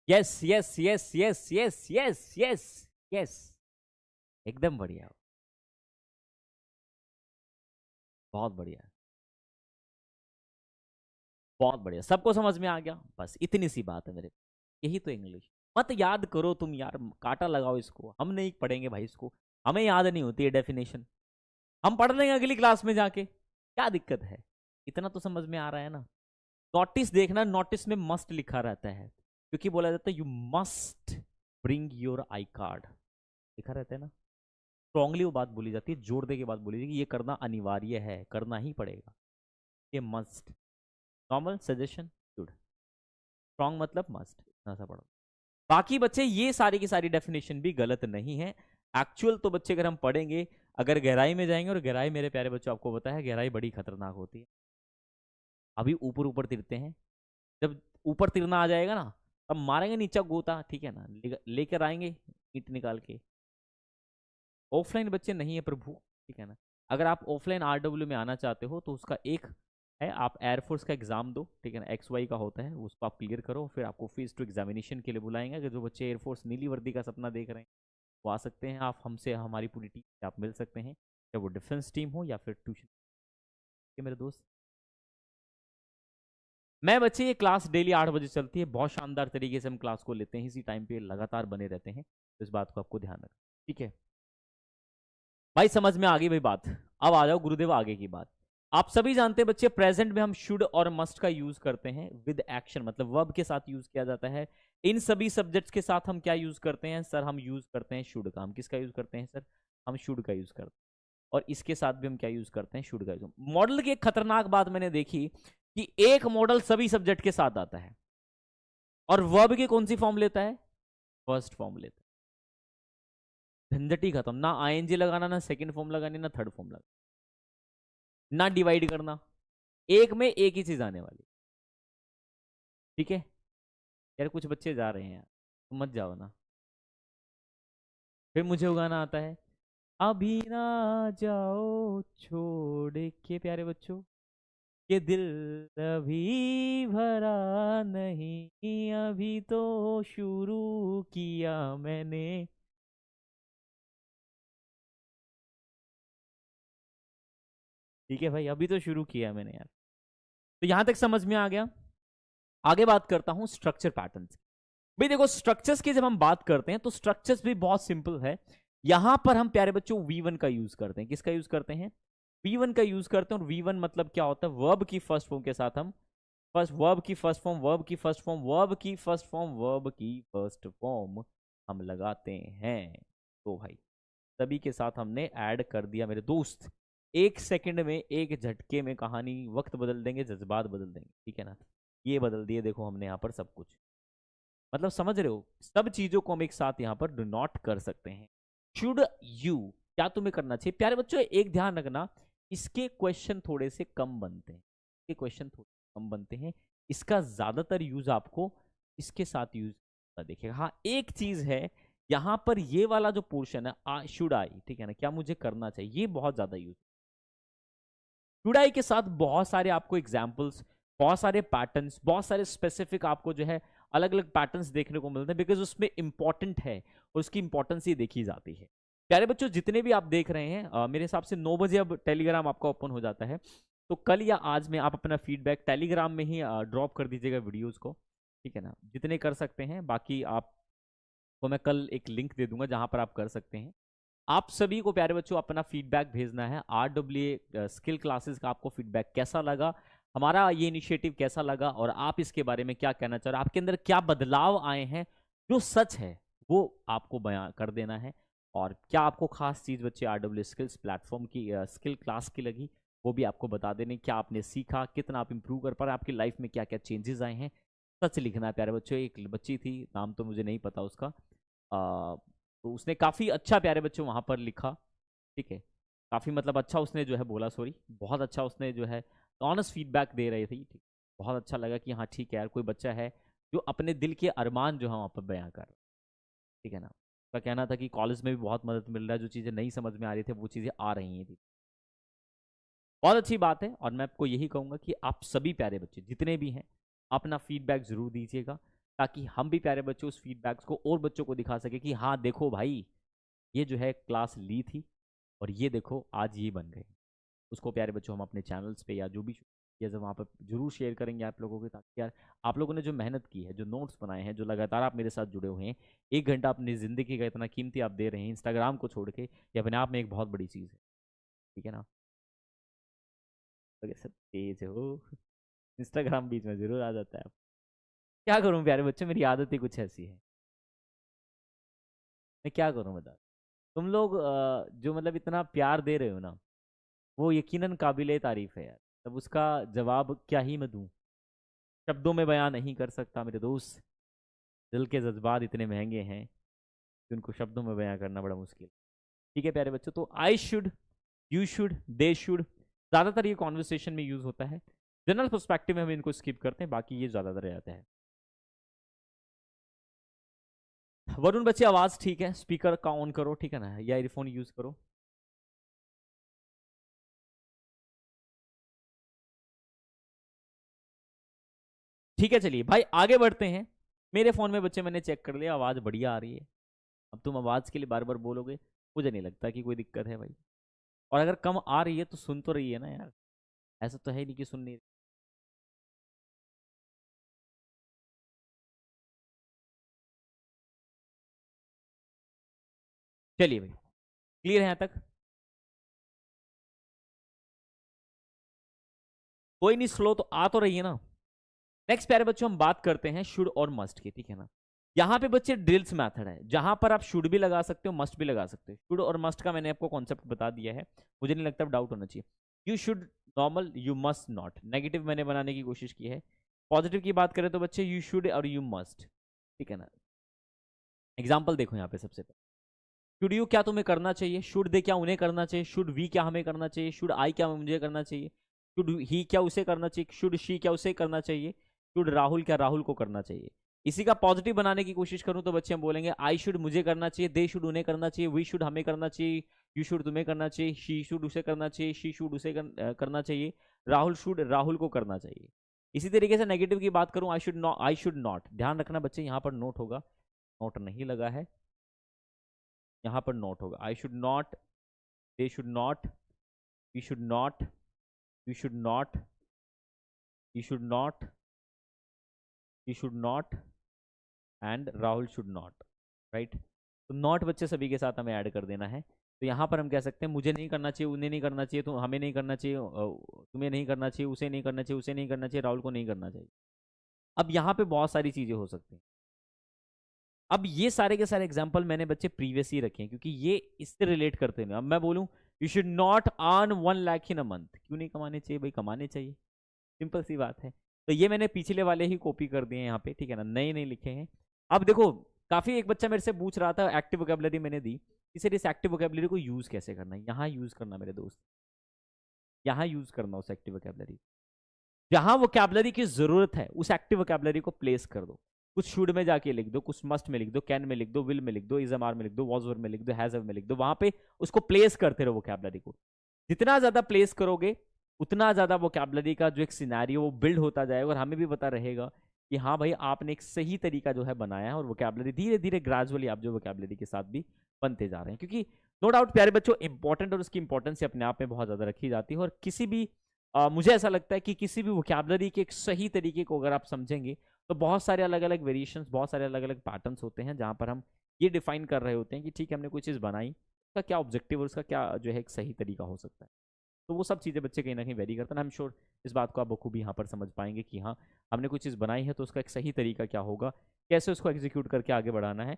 Yes yes yes yes yes yes yes yes, एकदम बढ़िया, बहुत बढ़िया, बहुत बढ़िया, सबको समझ में आ गया, बस इतनी सी बात है मेरे, यही तो इंग्लिश। मत याद करो तुम यार, काटा लगाओ इसको, हम नहीं पढ़ेंगे भाई इसको, हमें याद नहीं होती है डेफिनेशन, हम पढ़ लेंगे अगली क्लास में जाके, क्या दिक्कत है? इतना तो समझ में आ रहा है ना। नोटिस देखना, नोटिस में मस्ट लिखा रहता है, क्योंकि बोला जाता है you must bring your I card, लिखा रहता है ना। स्ट्रांगली वो बात बोली जाती है, जोर दे के बात बोली जाती है, ये करना अनिवार्य है, करना ही पड़ेगा, ये must. Normal suggestion good, strong मतलब मस्ट, इतना सा पढ़ो। बाकी बच्चे ये सारी की सारी डेफिनेशन भी गलत नहीं है, एक्चुअल तो बच्चे अगर हम पढ़ेंगे, अगर गहराई में जाएंगे, और गहराई मेरे प्यारे बच्चों आपको पता है गहराई बड़ी खतरनाक होती है। अभी ऊपर ऊपर तिरते हैं, जब ऊपर तिरना आ जाएगा ना, तब मारेंगे नीचे गोता, ठीक है ना, लेकर आएंगे ईंट निकाल के। ऑफलाइन बच्चे नहीं है प्रभु, ठीक है ना। अगर आप ऑफलाइन आरडब्ल्यू में आना चाहते हो तो उसका एक है, आप एयरफोर्स का एग्जाम दो, ठीक है ना, XY का होता है, उसको आप क्लियर करो, फिर आपको फेज 2 एग्जामिनेशन के लिए बुलाएंगे। अगर जो बच्चे एयरफोर्स नीली वर्दी का सपना देख रहे हैं वो आ सकते हैं, आप हमसे, हमारी पूरी टीम से आप मिल सकते हैं, चाहे वो डिफेंस टीम हो या फिर ट्यूशन के मेरे दोस्त। मैं बच्चे, ये क्लास डेली 8 बजे चलती है, बहुत शानदार तरीके से हम क्लास को लेते हैं, इसी टाइम पे लगातार बने रहते हैं, तो इस बात को आपको ध्यान रखना, ठीक है भाई। समझ में आ गई भाई बात। अब आ जाओ गुरुदेव आगे की बात। आप सभी जानते हैं बच्चे, प्रेजेंट में हम शुड और मस्ट का यूज करते हैं विद एक्शन, मतलब वर्ब के साथ यूज किया जाता है। इन सभी सब्जेक्ट्स के साथ हम क्या यूज करते हैं सर? हम यूज करते हैं शुड का। हम किसका यूज करते हैं सर? हम शुड का यूज करते हैं। और इसके साथ भी हम क्या यूज करते हैं? शुड का। मॉडल की एक खतरनाक बात मैंने देखी कि एक मॉडल सभी सब्जेक्ट के साथ आता है, और वर्ब की कौन सी फॉर्म लेता है? फर्स्ट फॉर्म लेता है। झंझट ही खत्म, ना आईएनजी लगाना, ना सेकंड फॉर्म लगानी, ना थर्ड फॉर्म लगाना, ना डिवाइड करना, एक में एक ही चीज आने वाली, ठीक है। यार कुछ बच्चे जा रहे हैं यार, तुम मत जाओ ना। फिर मुझे उगाना आता है, अभी ना जाओ छोड़ के प्यारे बच्चों, ये दिल अभी भरा नहीं, अभी तो शुरू किया मैंने। ठीक है भाई, अभी तो शुरू किया मैंने यार। तो यहां तक समझ में आ गया। आगे बात करता हूं स्ट्रक्चर पैटर्न्स। भाई देखो, स्ट्रक्चर्स की जब हम बात करते हैं तो स्ट्रक्चर्स भी बहुत सिंपल है। यहां पर हम प्यारे बच्चों V1 का यूज करते हैं। किसका यूज करते हैं? V1 का यूज करते हैं। और V1 मतलब क्या होता है? वर्ब की फर्स्ट फॉर्म के साथ हम, फर्स्ट वर्ब की फर्स्ट फॉर्म, वर्ब की फर्स्ट फॉर्म, वर्ब की फर्स्ट फॉर्म, वर्ब की फर्स्ट फॉर्म हम लगाते हैं। तो भाई सभी के साथ हमने ऐड कर दिया मेरे दोस्त। एक सेकंड में, एक झटके में कहानी, वक्त बदल देंगे, जज्बात बदल देंगे, ठीक है ना। ये बदल दिए देखो हमने यहाँ पर सब कुछ, मतलब समझ रहे हो, सब चीजों को हम एक साथ यहाँ पर डिनोट कर सकते हैं। शुड यू, क्या तुम्हें करना चाहिए? प्यारे बच्चों एक ध्यान रखना, इसके क्वेश्चन थोड़े से कम बनते हैं, इसके क्वेश्चन थोड़े कम बनते हैं। इसका ज्यादातर यूज आपको इसके साथ यूज देखेगा। हाँ एक चीज है, यहाँ पर ये वाला जो पोर्शन है शुड आई, ठीक है ना, क्या मुझे करना चाहिए, ये बहुत ज्यादा यूज। शुड आई के साथ बहुत सारे आपको एग्जाम्पल्स, बहुत सारे पैटर्न्स, बहुत सारे स्पेसिफिक आपको जो है अलग अलग पैटर्न्स देखने को मिलते हैं, बिकॉज उसमें इंपॉर्टेंट है और उसकी इंपॉर्टेंस ही देखी जाती है। प्यारे बच्चों जितने भी आप देख रहे हैं, मेरे हिसाब से 9 बजे अब टेलीग्राम आपका ओपन हो जाता है, तो कल या आज में आप अपना फीडबैक टेलीग्राम में ही ड्रॉप कर दीजिएगा वीडियोज को, ठीक है ना, जितने कर सकते हैं। बाकी आपको मैं कल एक लिंक दे दूंगा जहां पर आप कर सकते हैं। आप सभी को प्यारे बच्चों अपना फीडबैक भेजना है। RWA स्किल क्लासेस का आपको फीडबैक कैसा लगा, हमारा ये इनिशिएटिव कैसा लगा, और आप इसके बारे में क्या कहना चाह रहे हो, आपके अंदर क्या बदलाव आए हैं, जो सच है वो आपको बयां कर देना है। और क्या आपको खास चीज बच्चे RWA स्किल्स प्लेटफॉर्म की स्किल क्लास की लगी, वो भी आपको बता देने। क्या आपने सीखा, कितना आप इंप्रूव कर पा रहे हैं, आपकी लाइफ में क्या क्या चेंजेस आए हैं, सच लिखना है प्यारे बच्चों। एक बच्ची थी, नाम तो मुझे नहीं पता उसका, तो उसने काफ़ी अच्छा प्यारे बच्चों वहाँ पर लिखा, ठीक है, काफ़ी मतलब अच्छा उसने जो है बोला, सॉरी, बहुत अच्छा उसने जो है ऑनेस्ट फीडबैक दे रही थी, ठीक। बहुत अच्छा लगा कि हाँ ठीक है यार, कोई बच्चा है जो अपने दिल के अरमान जो है वहाँ पर बयां कर रहा है, ठीक है ना। उसका कहना था कि कॉलेज में भी बहुत मदद मिल रहा है, जो चीज़ें नहीं समझ में आ रही थी वो चीज़ें आ रही हैं थी। बहुत अच्छी बात है। और मैं आपको यही कहूँगा कि आप सभी प्यारे बच्चे जितने भी हैं अपना फीडबैक ज़रूर दीजिएगा, ताकि हम भी प्यारे बच्चों उस फीडबैक्स को और बच्चों को दिखा सके कि हाँ देखो भाई, ये जो है क्लास ली थी और ये देखो आज ये बन गए। उसको प्यारे बच्चों हम अपने चैनल्स पे या जो भी या जब वहाँ पर जरूर शेयर करेंगे आप लोगों के, ताकि यार आप लोगों ने जो मेहनत की है, जो नोट्स बनाए हैं, जो लगातार आप मेरे साथ जुड़े हुए हैं, 1 घंटा अपनी ज़िंदगी का इतना कीमती आप दे रहे हैं इंस्टाग्राम को छोड़ के, ये अपने आप में एक बहुत बड़ी चीज़ है, ठीक है ना। तो कैसे तेज हो, इंस्टाग्राम बीच में जरूर आ जाता है। क्या करूँ प्यारे बच्चों, मेरी आदत ही कुछ ऐसी है, मैं क्या करूँ बता। तुम लोग जो मतलब इतना प्यार दे रहे हो ना, वो यकीनन काबिले तारीफ है यार। तब उसका जवाब क्या ही मैं दूं, शब्दों में बयां नहीं कर सकता मेरे दोस्त। दिल के जज्बात इतने महंगे हैं कि उनको शब्दों में बयां करना बड़ा मुश्किल। ठीक है प्यारे बच्चों, तो I should, you should, they should, ज्यादातर ये कॉन्वर्सेशन में यूज होता है। जनरल पर्सपेक्टिव में हम इनको स्किप करते हैं, बाकी ये ज्यादातर आता है। वरुण बच्चे आवाज ठीक है, स्पीकर का ऑन करो, ठीक है ना, या ईयरफोन यूज करो। ठीक है चलिए भाई आगे बढ़ते हैं। मेरे फोन में बच्चे मैंने चेक कर लिया, आवाज बढ़िया आ रही है। अब तुम आवाज के लिए बार बार बोलोगे, मुझे नहीं लगता कि कोई दिक्कत है भाई। और अगर कम आ रही है तो सुन तो रही है ना यार, ऐसा तो है नहीं कि सुन नहीं रही। चलिए भाई, क्लियर है यहाँ तक? कोई नहीं, स्लो तो आ तो रही है ना। नेक्स्ट प्यारे बच्चों हम बात करते हैं शुड और मस्ट की, ठीक है ना। यहाँ पे बच्चे ड्रिल्स मेथड है, जहां पर आप शुड भी लगा सकते हो, मस्ट भी लगा सकते हो। शुड और मस्ट का मैंने आपको कॉन्सेप्ट बता दिया है, मुझे नहीं लगता डाउट होना चाहिए। You should normal, you must not, negative मैंने बनाने की कोशिश की है। पॉजिटिव की बात करें तो बच्चे यू शुड और यू मस्ट, ठीक है ना। एग्जाम्पल देखो यहाँ पे सबसे पहले, शुड यू क्या तुम्हें करना चाहिए, शुड दे क्या उन्हें करना चाहिए, शुड वी क्या हमें करना चाहिए, शुड आई क्या मुझे करना चाहिए, शुड ही क्या उसे करना चाहिए, शुड शी क्या उसे करना चाहिए, शुड राहुल क्या राहुल को करना चाहिए। इसी का पॉजिटिव बनाने की कोशिश करूं तो बच्चे हम बोलेंगे आई शुड मुझे करना चाहिए, दे शुड उन्हें करना चाहिए, वी शुड हमें करना चाहिए, यू शुड तुम्हें करना चाहिए, शी शुड उसे करना चाहिए, शी शुड उसे करना चाहिए, राहुल शुड राहुल को करना चाहिए। इसी तरीके से नेगेटिव की बात करूं, आई शुड नॉट, ध्यान रखना बच्चे यहाँ पर नोट होगा, नोट नहीं लगा है, यहाँ पर नोट होगा। I should not, they should not, we should not, you should not, you should not, you should not, and Rahul should not, right. तो नॉट बच्चे सभी के साथ हमें ऐड कर देना है। तो यहाँ पर हम कह सकते हैं मुझे नहीं करना चाहिए, उन्हें नहीं करना चाहिए, तो हमें नहीं करना चाहिए, तुम्हें नहीं करना चाहिए, उसे नहीं करना चाहिए, उसे नहीं करना चाहिए, राहुल को नहीं करना चाहिए। अब यहाँ पे बहुत सारी चीजें हो सकती हैं। अब ये सारे के सारे एग्जाम्पल मैंने बच्चे प्रीवियस ही रखे हैं, क्योंकि ये इससे रिलेट करते हैं। अब मैं बोलूं you should not earn 1 lakh in a month, क्यों नहीं कमाने चाहिए भाई, कमाने चाहिए, सिंपल सी बात है। तो ये मैंने पिछले वाले ही कॉपी कर दिए हैं यहाँ पे, ठीक है ना, नए नहीं लिखे हैं। अब देखो, काफी एक बच्चा मेरे से पूछ रहा था, एक्टिव वोकेबलरी मैंने दी, इसे इस एक्टिव वोकेबलरी को यूज कैसे करना है। यहाँ यूज करना मेरे दोस्त, यहाँ यूज करना उस एक्टिव वोकेबलरी, जहां वोकेबलरी की जरूरत है उस एक्टिव वोकेबलरी को प्लेस कर दो। कुछ शुड में जाके लिख दो, कुछ मस्ट में लिख दो, कैन में लिख दो, विल में लिख दो, इज एम आर में लिख दो, वॉज वर में लिख दो, हैज में लिख दो, वहां पे उसको प्लेस करते रहो वोकेबलरी को। जितना ज्यादा प्लेस करोगे उतना ज्यादा वोकेबलरी का जो एक सिनेरियो वो बिल्ड होता जाएगा, और हमें भी पता रहेगा कि हाँ भाई आपने एक सही तरीका जो है बनाया है, और वोकेबलरी धीरे धीरे ग्रेजुअली आप जो वोकेबलरी के साथ भी बनते जा रहे हैं। क्योंकि नो डाउट प्यारे बच्चों इंपॉर्टेंट, और उसकी इंपॉर्टेंस अपने आप में बहुत ज्यादा रखी जाती है। और किसी भी मुझे ऐसा लगता है कि किसी भी वोकेबलरी के एक सही तरीके को अगर आप समझेंगे तो बहुत सारे अलग अलग वेरिएशंस, बहुत सारे अलग अलग पैटर्न्स होते हैं, जहां पर हम ये डिफाइन कर रहे होते हैं कि ठीक है हमने कोई चीज़ बनाई, उसका क्या ऑब्जेक्टिव और उसका क्या जो है एक सही तरीका हो सकता है। तो वो सब चीज़ें बच्चे कहीं ना कहीं वेरी करते हैं। आई एम श्योर इस बात को आप बखूबी यहाँ पर समझ पाएंगे कि हाँ हमने कोई चीज़ बनाई है तो उसका एक सही तरीका क्या होगा, कैसे उसको एग्जीक्यूट करके आगे बढ़ाना है,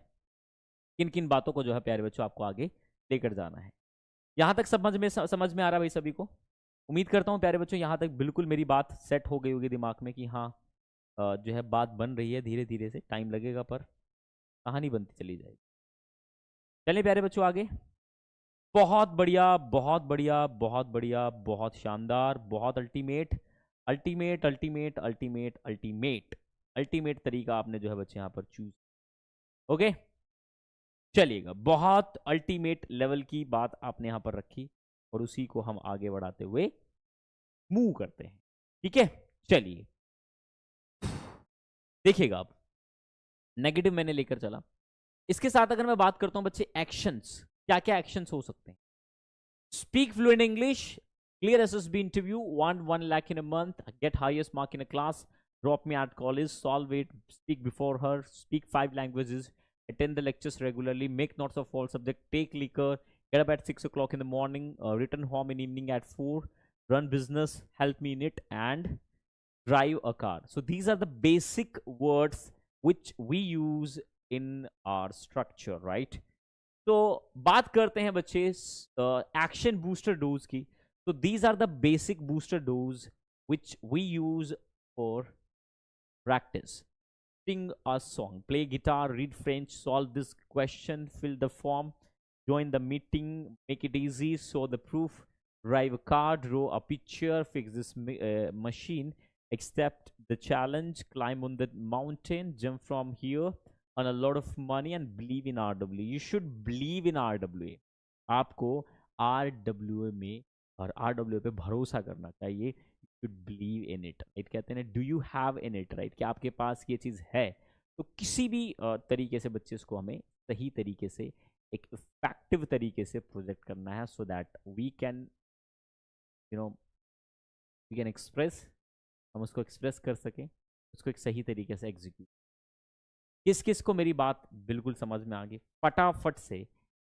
किन किन बातों को जो है प्यारे बच्चों आपको आगे लेकर जाना है। यहाँ तक समझ में आ रहा है भाई सभी को? उम्मीद करता हूँ प्यारे बच्चों यहाँ तक बिल्कुल मेरी बात सेट हो गई होगी दिमाग में कि हाँ जो है बात बन रही है, धीरे धीरे से टाइम लगेगा पर कहानी बनती चली जाएगी। चलिए प्यारे बच्चों आगे। बहुत बढ़िया, बहुत बढ़िया, बहुत बढ़िया, बहुत शानदार, बहुत ultimate, ultimate, ultimate, ultimate, ultimate, ultimate तरीका आपने जो है बच्चे यहाँ पर चूज। ओके चलिएगा, बहुत अल्टीमेट लेवल की बात आपने यहां पर रखी, और उसी को हम आगे बढ़ाते हुए मूव करते हैं। ठीक है चलिए देखिएगा, अब नेगेटिव मैंने लेकर चला, इसके साथ अगर मैं बात करता हूं बच्चे एक्शंस, क्या क्या एक्शंस हो सकते हैं। Speak fluent English, clear SSB interview, want 1 lakh in a month, get highest mark in a class, drop me at college, solve it, speak before her, speak 5 languages, attend the lectures regularly, make notes of all subject, take liquor, get up at 6 o'clock in the morning, return home in evening at 4, run business, help me in it, and drive a car. So these are the basic words which we use in our structure, right? तो बात करते हैं बच्चे एक्शन बूस्टर डोज की। तो these are the basic booster dose which we use for practice. Sing a song, play guitar, read French, solve this question, fill the form, join the meeting, make it easy, show the proof, drive a car, draw a picture, fix this machine, accept the challenge, climb on the mountain, jump from here, earn a lot of money and believe in RWA. You should believe in RWA. आपको RWA में और RWA पे भरोसा करना चाहिए. You should believe in it. Right कहते हैं ना, do you have in it, right, कि आपके पास ये चीज़ है. तो किसी भी तरीके से बच्चे इसको हमें सही तरीके से एक इफेक्टिव तरीके से प्रोजेक्ट करना है, so that we can we can express, हम उसको एक्सप्रेस कर सकें, उसको एक सही तरीके से एग्जीक्यूट. किस किस को मेरी बात बिल्कुल समझ में आ गई? फटाफट से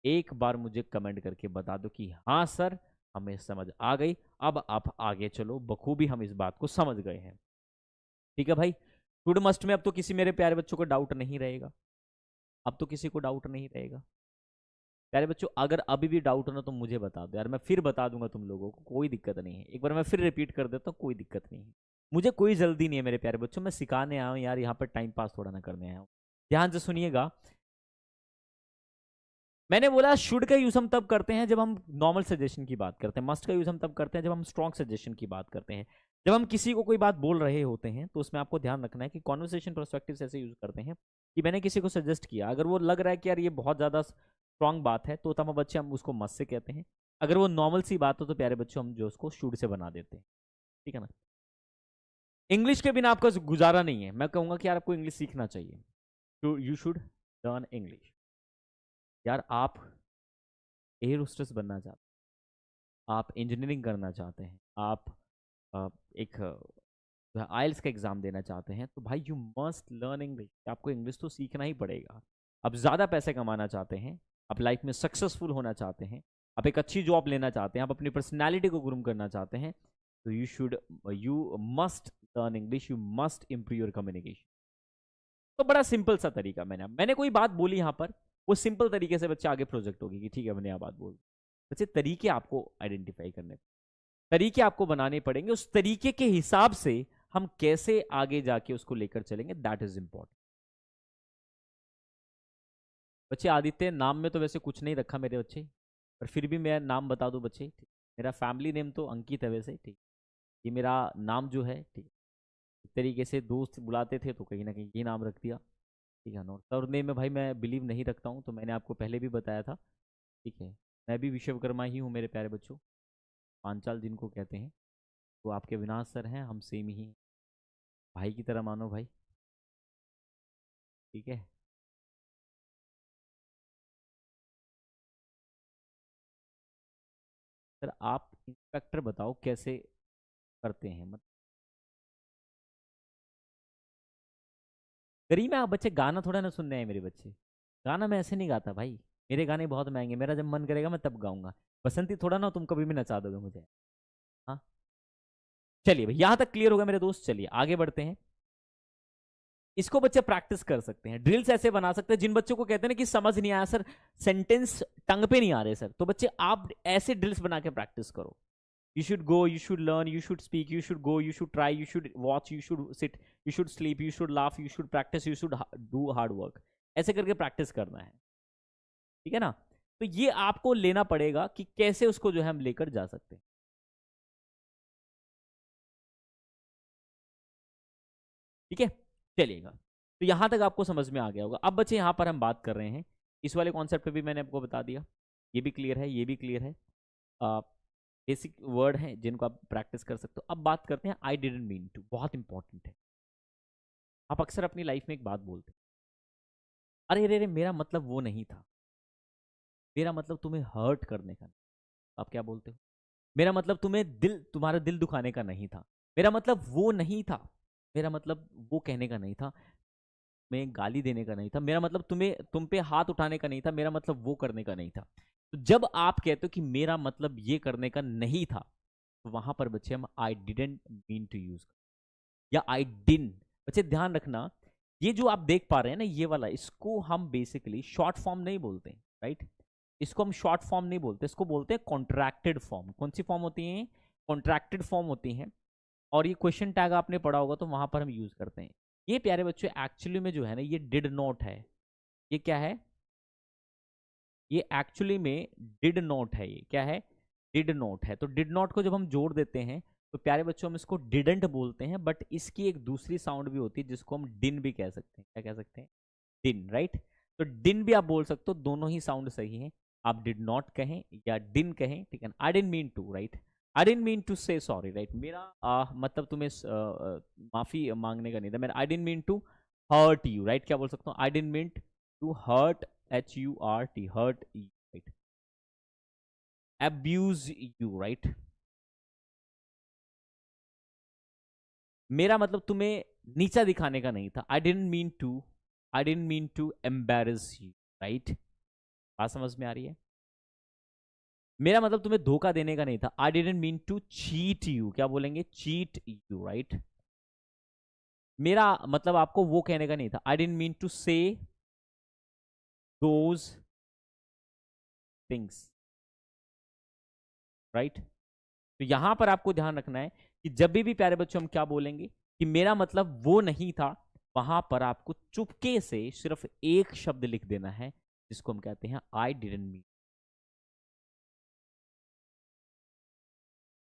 एक बार मुझे कमेंट करके बता दो कि हाँ सर हमें समझ आ गई. अब आप आगे चलो, बखूबी हम इस बात को समझ गए हैं. ठीक है भाई. शुड मस्ट में अब तो किसी मेरे प्यारे बच्चों को डाउट नहीं रहेगा. अब तो किसी को डाउट नहीं रहेगा. प्यारे बच्चों अगर अभी भी डाउट हो ना तो मुझे बता दो यार, मैं फिर बता दूंगा तुम लोगों को, कोई दिक्कत नहीं है. एक बार मैं फिर रिपीट कर देता हूँ, कोई दिक्कत नहीं है. मुझे कोई जल्दी नहीं है मेरे प्यारे बच्चों, मैं सिखाने आया हूँ यार, यहाँ पर टाइम पास थोड़ा ना करने आया हूँ. ध्यान से सुनिएगा. मैंने बोला शुड का यूज हम तब करते हैं जब हम नॉर्मल सजेशन की बात करते हैं. मस्ट का यूज हम तब करते हैं जब हम स्ट्रॉन्ग सजेशन की बात करते हैं. जब हम किसी को कोई बात बोल रहे होते हैं तो उसमें आपको ध्यान रखना है कि कॉन्वर्सेशन पर्सपेक्टिव से ऐसे यूज करते हैं कि मैंने किसी को सजेस्ट किया, अगर वो लग रहा है कि यार ये बहुत ज़्यादा स्ट्रॉन्ग बात है तो तमाम बच्चे हम उसको मस्ट से कहते हैं. अगर वो नॉर्मल सी बात हो तो प्यारे बच्चों हम जो उसको शुड से बना देते हैं. ठीक है ना. इंग्लिश के बिना आपका गुजारा नहीं है. मैं कहूँगा कि यार आपको इंग्लिश सीखना चाहिए. You should learn English. यार आप एयर होस्टेस बनना चाहते हैं, आप इंजीनियरिंग करना चाहते हैं, आप एक आइल्स का एग्ज़ाम देना चाहते हैं, तो भाई यू मस्ट लर्न इंग्लिश. आपको इंग्लिश तो सीखना ही पड़ेगा. आप ज़्यादा पैसे कमाना चाहते हैं, आप लाइफ में सक्सेसफुल होना चाहते हैं, आप एक अच्छी जॉब लेना चाहते हैं, आप अपनी पर्सनैलिटी को ग्रूम करना चाहते हैं, तो you must learn English. You must improve your communication. तो बड़ा सिंपल सा तरीका मैंने कोई बात बोली यहाँ पर, वो सिंपल तरीके से बच्चे आगे प्रोजेक्ट होगी कि ठीक है मैंने यह बात बोल. बच्चे तरीके आपको आइडेंटिफाई करने, तरीके आपको बनाने पड़ेंगे. उस तरीके के हिसाब से हम कैसे आगे जाके उसको लेकर चलेंगे, दैट इज इंपॉर्टेंट. बच्चे आदित्य नाम में तो वैसे कुछ नहीं रखा मेरे बच्चे, पर फिर भी मैं नाम बता दूं बच्चे. मेरा फैमिली नेम तो अंकित है वैसे. ठीक, ये मेरा नाम जो है, ठीक, एक तरीके से दोस्त बुलाते थे तो कहीं ना कहीं ये नाम रख दिया. ठीक है ना. सर नेम में भाई मैं बिलीव नहीं रखता हूँ, तो मैंने आपको पहले भी बताया था. ठीक है. मैं भी विश्वकर्मा ही हूँ मेरे प्यारे बच्चों. पांचाल जिनको कहते हैं, वो आपके विनाश सर हैं, हम सेम ही हैं. भाई की तरह मानो भाई. ठीक है. सर आप इंस्पेक्टर बताओ कैसे करते हैं, मतलब गरीब में आप बच्चे गाना थोड़ा ना सुनने आए मेरे बच्चे. गाना मैं ऐसे नहीं गाता भाई. मेरे गाने बहुत महंगे, मेरा जब मन करेगा मैं तब गाऊंगा. बसंती थोड़ा ना तुम कभी भी नचा दोगे मुझे. हाँ. चलिए भाई यहां तक क्लियर होगा मेरे दोस्त. चलिए आगे बढ़ते हैं. इसको बच्चे प्रैक्टिस कर सकते हैं. ड्रिल्स ऐसे बना सकते हैं. जिन बच्चों को कहते हैं ना कि समझ नहीं आया सर, सेंटेंस टंग पे नहीं आ रहे सर, तो बच्चे आप ऐसे ड्रिल्स बना के प्रैक्टिस करो. You should go, you should learn, you should speak, you should go, you should try, you should watch, you should sit, you should sleep, you should laugh, you should practice, you should do hard work. ऐसे करके प्रैक्टिस करना है. ठीक है ना. तो ये आपको लेना पड़ेगा कि कैसे उसको जो है हम लेकर जा सकते हैं. ठीक है. चलिएगा. तो यहां तक आपको समझ में आ गया होगा. अब बच्चे यहां पर हम बात कर रहे हैं इस वाले कॉन्सेप्ट पे भी मैंने आपको बता दिया. ये भी क्लियर है, ये भी क्लियर है. बेसिक वर्ड हैं जिनको आप प्रैक्टिस कर सकते हो. अब बात करते हैं आई डिडंट मीन टू. बहुत इंपॉर्टेंट है. आप अक्सर अपनी लाइफ में एक बात बोलते हैं, अरे अरे अरे मेरा मतलब वो नहीं था, मेरा मतलब तुम्हें हर्ट करने का नहीं. आप क्या बोलते हो? मेरा मतलब तुम्हारा दिल दुखाने का नहीं था, मेरा मतलब वो नहीं था, मेरा मतलब वो कहने का नहीं था, मैं गाली देने का नहीं था, मेरा मतलब तुम पे हाथ उठाने का नहीं था, मेरा मतलब वो करने का नहीं था. तो जब आप कहते हो कि मेरा मतलब ये करने का नहीं था, तो वहां पर बच्चे हम I didn't mean to use या आई डिन. बच्चे ध्यान रखना, ये जो आप देख पा रहे हैं ना ये वाला, इसको हम बेसिकली शॉर्ट फॉर्म नहीं बोलते हैं. राइट. इसको हम शॉर्ट फॉर्म नहीं बोलते, इसको बोलते हैं कॉन्ट्रैक्टेड फॉर्म. कौन सी फॉर्म होती है? कॉन्ट्रैक्टेड फॉर्म होती है. और ये क्वेश्चन टैग आपने पढ़ा होगा तो वहां पर हम यूज करते हैं. ये प्यारे बच्चों एक्चुअली में जो है ना ये डिड नॉट है. ये क्या है? ये एक्चुअली में डिड नॉट है। ये क्या है? डिड नॉट है। तो डिड नॉट को जब हम जोड़ देते हैं तो प्यारे बच्चों हम इसको डिडंट बोलते हैं, बट इसकी एक दूसरी साउंड भी होती है जिसको हम डिन भी कह सकते हैं। क्या कह सकते हैं? डिन, राइट। तो डिन भी आप बोल सकते हो, दोनों ही साउंड सही है। आप डिड नॉट कहें या डिन कहें, ठीक है ना। I didn't mean to, right. I didn't mean to say sorry, right. मेरा मतलब तुम्हें माफी मांगने का नहीं था। मेरा I didn't mean to hurt you, right. क्या बोल सकता हूँ? I didn't mean to hurt, HURT, hurt you, right. Abuse you, right. मेरा मतलब तुम्हें नीचा दिखाने का नहीं था। I didn't mean to embarrass you, right. बात समझ में आ रही है? मेरा मतलब तुम्हें धोखा देने का नहीं था। I didn't mean to cheat you. क्या बोलेंगे? Cheat you, right. मेरा मतलब आपको वो कहने का नहीं था। I didn't mean to say those things, right. तो यहां पर आपको ध्यान रखना है कि जब भी प्यारे बच्चों हम क्या बोलेंगे कि मेरा मतलब वो नहीं था, वहां पर आपको चुपके से सिर्फ एक शब्द लिख देना है जिसको हम कहते हैं आई डिडंट मीन,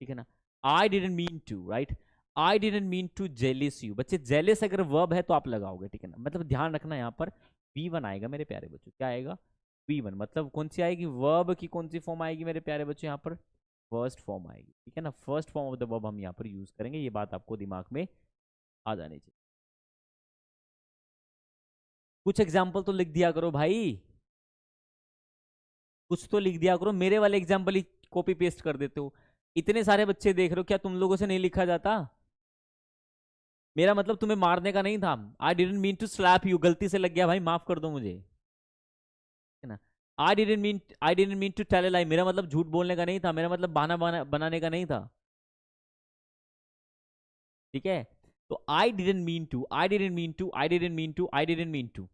ठीक है ना। I didn't mean to, right. I didn't mean to jealous you. बच्चे जेलिस अगर वर्ब है तो आप लगाओगे, ठीक है ना। मतलब ध्यान रखना यहाँ पर V1 आएगा मेरे प्यारे बच्चों। क्या आएगा? V1। मतलब कौन सी आएगी? वर्ब की कौन सी फॉर्म आएगी मेरे प्यारे बच्चों? यहाँ पर फर्स्ट फॉर्म आएगी, ठीक है ना। First form of the verb हम यहाँ पर यूज करेंगे। ये बात आपको दिमाग में आ जानी चाहिए। कुछ एग्जाम्पल तो लिख दिया करो भाई, कुछ तो लिख दिया करो। मेरे वाले एग्जाम्पल ही कॉपी पेस्ट कर देते हो। इतने सारे बच्चे देख रहे हो, क्या तुम लोगों से नहीं लिखा जाता? मेरा मतलब तुम्हें मारने का नहीं था। I didn't mean to slap you, गलती से लग गया भाई, माफ कर दो मुझे, है ना। I didn't mean to tell lie, मेरा मतलब झूठ बोलने का नहीं था। मेरा मतलब बनाने का नहीं था, ठीक है। तो I didn't mean to, I didn't mean to, I didn't mean to, I didn't mean to,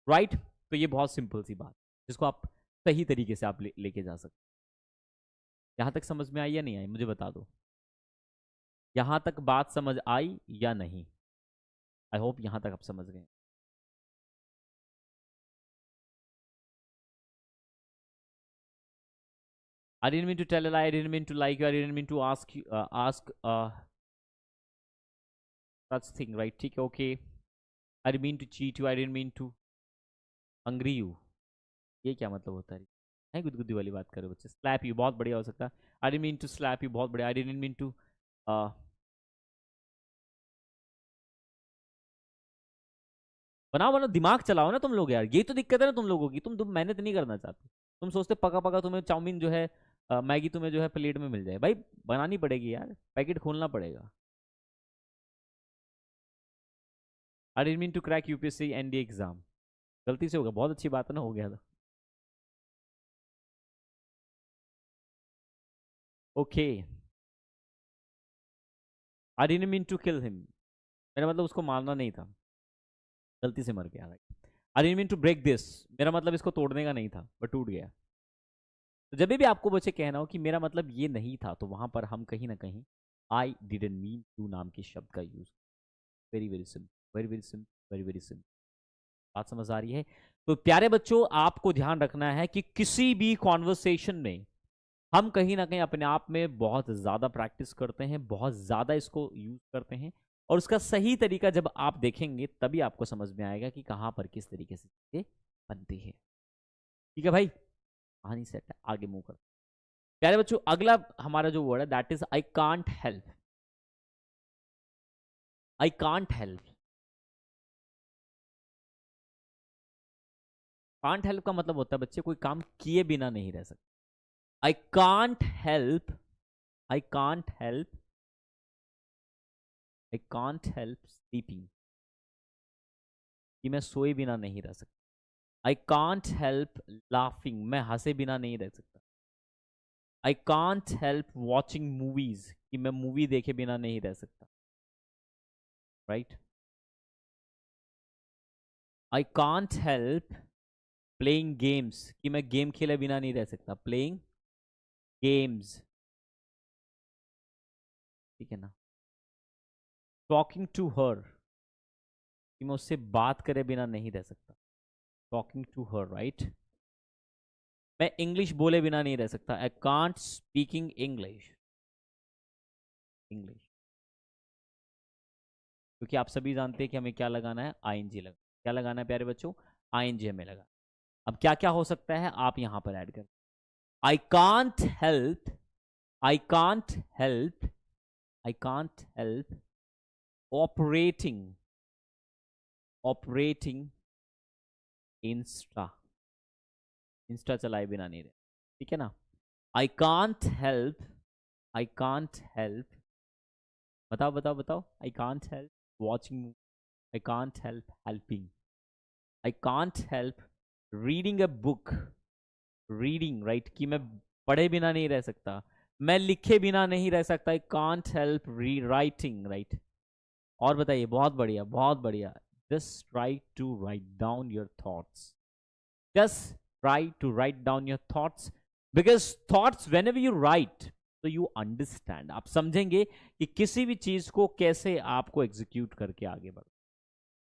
right. तो ये बहुत सिंपल सी बात जिसको आप सही तरीके से आप लेके जा सकते। यहां तक समझ में आई या नहीं आई मुझे बता दो। यहां तक बात समझ आई या नहीं? आई होप यहां तक आप समझ गए। I didn't mean to tell a lie. I didn't mean to like you. I didn't mean to ask you, ask such thing, right? ठीक है, okay. I didn't mean to cheat you. I didn't mean to hungry you. ये क्या मतलब होता है गुदगुदी वाली बात करो बच्चे। स्लैप यू बहुत बढ़िया हो सकता है। I didn't mean to slap you बहुत बढ़िया। आई डिडंट मीन टू बनाओ बनाओ, दिमाग चलाओ ना तुम लोग यार। यही तो दिक्कत है ना तुम लोगों की, तुम मेहनत नहीं करना चाहते। तुम सोचते पका पका तुम्हें चाउमीन जो है, मैगी तुम्हें जो है प्लेट में मिल जाए। भाई बनानी पड़ेगी यार, पैकेट खोलना पड़ेगा। I didn't mean to crack UPSC NDA exam, गलती से होगा, बहुत अच्छी बात है ना, हो गया था। Okay. I didn't mean to kill him, मेरा मतलब उसको मारना नहीं था, गलती से मर गया। I didn't mean to break this, मेरा मतलब इसको तोड़ने का नहीं था बट टूट गया। तो जब भी आपको बच्चे कहना हो कि मेरा मतलब ये नहीं था, तो वहां पर हम कहीं ना कहीं आई डिडंट मीन टू नाम के शब्द का use. Very very simple, very very simple, very very simple. बात समझ आ रही है? तो प्यारे बच्चों आपको ध्यान रखना है कि किसी भी कॉन्वर्सेशन में हम कहीं ना कहीं अपने आप में बहुत ज़्यादा प्रैक्टिस करते हैं, बहुत ज़्यादा इसको यूज करते हैं, और उसका सही तरीका जब आप देखेंगे तभी आपको समझ में आएगा कि कहाँ पर किस तरीके से चीज़ें बनती है। ठीक है भाई, कहानी सेट है, आगे मूव कर। प्यारे बच्चों अगला हमारा जो वर्ड है that is I can't help. I can't help. Can't help का मतलब होता है बच्चे कोई काम किए बिना नहीं रह सकता। I can't help, I can't help, I can't help sleeping, कि मैं सोए बिना नहीं रह सकता। आई कांट हेल्प लाफिंग, मैं हंसे बिना नहीं रह सकता। I can't help watching movies, कि मैं मूवी देखे बिना नहीं रह सकता, right. I can't help playing games, कि मैं गेम खेले बिना नहीं रह सकता, प्लेइंग गेम्स, ठीक है ना। टॉकिंग टू हर, कि मैं उससे बात करे बिना नहीं रह सकता, टॉकिंग टू हर, राइट। मैं इंग्लिश बोले बिना नहीं रह सकता। I can't speaking English. English, क्योंकि आप सभी जानते हैं कि हमें क्या लगाना है, आईएनजी लगा, क्या लगाना है प्यारे बच्चों, आईएनजी हमें लगा। अब क्या क्या हो सकता है आप यहां पर ऐड कर, I can't help, I can't help, I can't help operating, operating Insta, Insta चलाए बिना नहीं रहे, ठीक है ना। I can't help, I can't help, बताओ बताओ बताओ, I can't help watching, I can't help helping, I can't help reading a book, reading right, कि मैं पढ़े बिना नहीं रह सकता, मैं लिखे बिना नहीं रह सकता, आई कांट हेल्प री राइटिंग राइट। और बताइए, बहुत बढ़िया बहुत बढ़िया, just try to write down your thoughts, just try to write down your thoughts, because thoughts whenever you write तो you understand, आप समझेंगे कि किसी भी चीज को कैसे आपको एग्जीक्यूट करके आगे बढ़ो,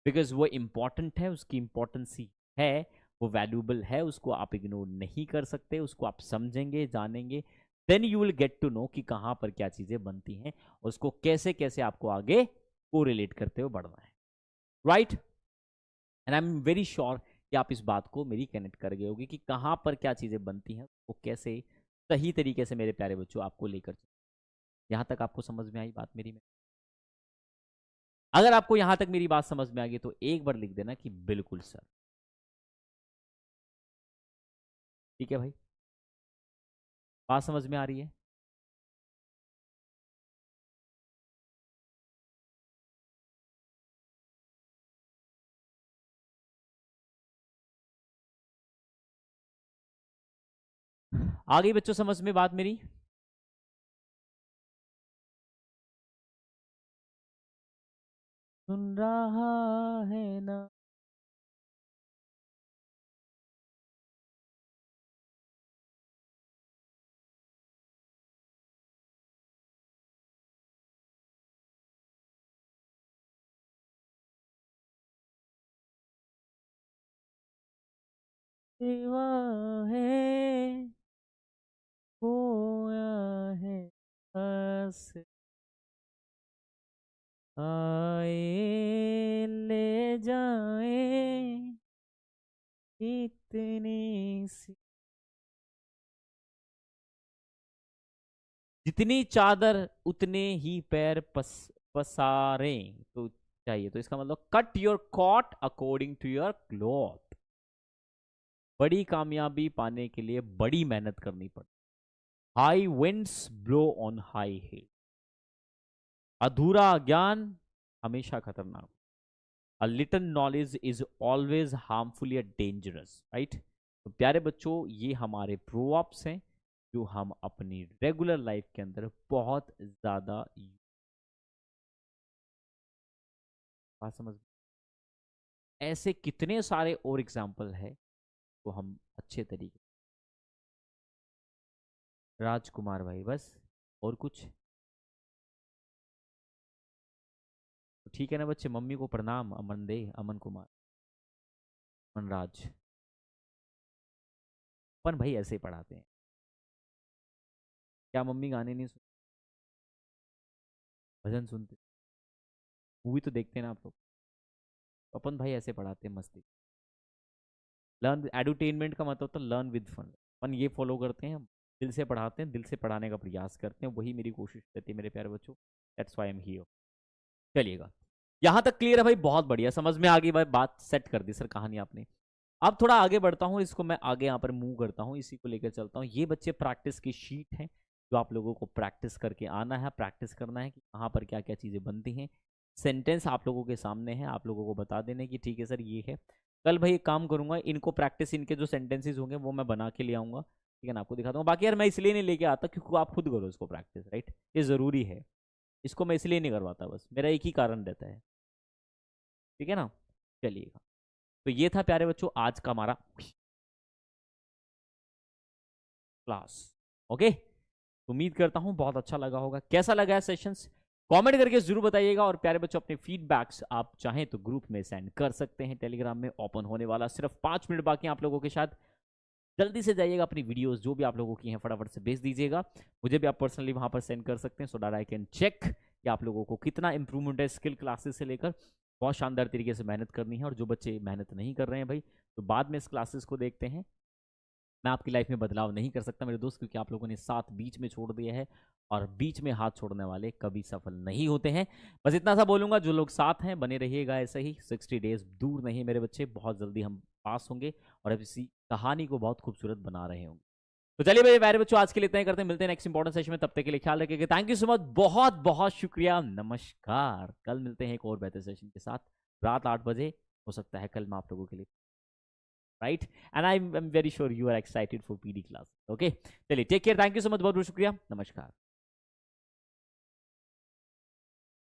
बिकॉज वो इंपॉर्टेंट है, उसकी इंपॉर्टेंसी है, वो वैल्यूबल है, उसको आप इग्नोर नहीं कर सकते, उसको आप समझेंगे जानेंगे, then you will get to know कि कहाँ पर क्या चीजें बनती हैं, उसको कैसे कैसे आपको आगे को रिलेट करते हुए बढ़ना है, right. And I am very sure कि आप इस बात को मेरी कनेक्ट कर गए होगे कि कहाँ पर क्या चीज़ें बनती हैं, वो कैसे सही तरीके से मेरे प्यारे बच्चों आपको लेकर चल। यहाँ तक आपको समझ में आई बात मेरी में? अगर आपको यहाँ तक मेरी बात समझ में आ गई तो एक बार लिख देना कि बिल्कुल सर। ठीक है भाई, बात समझ में आ रही है? आ गई बच्चों समझ में बात मेरी? सुन रहा है ना? सेवा है, खोया है, हंस आए ले जाए इतनी सी, जितनी चादर उतने ही पैर पसारे, तो चाहिए, तो इसका मतलब cut your coat according to your cloth. बड़ी कामयाबी पाने के लिए बड़ी मेहनत करनी पड़ती, high winds blow on high hill, अधूरा ज्ञान हमेशा खतरनाक, a little knowledge is always harmful या डेंजरस, राइट। तो प्यारे बच्चों, ये हमारे प्रोवर्ब्स हैं जो हम अपनी रेगुलर लाइफ के अंदर बहुत ज्यादा, बात समझ, ऐसे कितने सारे और एग्जाम्पल है तो हम अच्छे तरीके, राजकुमार भाई बस, और कुछ? तो ठीक है ना बच्चे, मम्मी को प्रणाम, अमन दे, अमन कुमार, अमन राज, अपन भाई ऐसे ही पढ़ाते हैं, क्या मम्मी गाने नहीं सुन, भजन सुनते, मूवी तो देखते हैं ना आप लोग, तो अपन भाई ऐसे पढ़ाते हैं मस्ती, लर्न एडुटेनमेंट का मतलब होता है लर्न विद फन, अपन ये फॉलो करते हैं, दिल से पढ़ाते हैं, दिल से पढ़ाने का प्रयास करते हैं, वही मेरी कोशिश रहती है मेरे प्यारे बच्चों, that's why I am here. चलिएगा, यहां तक क्लियर है भाई, बहुत बढ़िया, समझ में आ गई भाई, बात सेट कर दी सर कहानी आपने। अब थोड़ा आगे बढ़ता हूँ, इसको मैं आगे यहाँ पर मूव करता हूँ, इसी को लेकर चलता हूँ। ये बच्चे प्रैक्टिस की शीट है जो आप लोगों को प्रैक्टिस करके आना है, प्रैक्टिस करना है कि कहाँ पर क्या क्या चीज़ें बनती हैं। सेंटेंस आप लोगों के सामने है, आप लोगों को बता देने की ठीक है सर ये है। कल भाई एक काम करूंगा, इनको प्रैक्टिस, इनके जो सेंटेंसेस होंगे वो मैं बना के ले आऊंगा, ठीक है ना, आपको दिखा दूंगा। बाकी यार मैं इसलिए नहीं लेके आता क्योंकि आप खुद करो इसको प्रैक्टिस, राइट, ये ज़रूरी है, इसको मैं इसलिए नहीं करवाता, बस मेरा एक ही कारण रहता है, ठीक है ना। चलिएगा, तो ये था प्यारे बच्चों आज का हमारा क्लास, ओके। उम्मीद करता हूं बहुत अच्छा लगा होगा। कैसा लगा है सेशंस, कमेंट करके जरूर बताइएगा। और प्यारे बच्चों, अपने फीडबैक्स आप चाहें तो ग्रुप में सेंड कर सकते हैं, टेलीग्राम में ओपन होने वाला सिर्फ 5 मिनट बाकी आप लोगों के साथ। जल्दी से जाइएगा, अपनी वीडियोस जो भी आप लोगों की हैं फटाफट से भेज दीजिएगा। मुझे भी आप पर्सनली वहां पर सेंड कर सकते हैं, so that I can check कि आप लोगों को कितना इंप्रूवमेंट है स्किल क्लासेस से लेकर। बहुत शानदार तरीके से मेहनत करनी है, और जो बच्चे मेहनत नहीं कर रहे हैं भाई, तो बाद में इस क्लासेस को देखते हैं। मैं आपकी लाइफ में बदलाव नहीं कर सकता मेरे दोस्त, क्योंकि आप लोगों ने साथ बीच में छोड़ दिया है, और बीच में हाथ छोड़ने वाले कभी सफल नहीं होते हैं। बस इतना सा बोलूंगा, जो लोग साथ हैं बने रहिएगा ऐसे ही। 60 डेज दूर नहीं मेरे बच्चे, बहुत जल्दी हम पास होंगे, और अब इसी कहानी को बहुत खूबसूरत बना रहे होंगे। तो चलिए भाई प्यारे बच्चों, आज के लिए इतना ही करते हैं, मिलते हैं नेक्स्ट इंपॉर्टेंट सेशन में। तब तक के लिए ख्याल रखिएगा। थैंक यू सो मच, बहुत बहुत शुक्रिया, नमस्कार। कल मिलते हैं एक और बेहतर सेशन के साथ, रात 8 बजे। हो सकता है कल मैं आप लोगों के लिए, right, and I am very sure you are excited for PD class. Okay, चलिए take care, thank you so much, बहुत बहुत शुक्रिया, नमस्कार।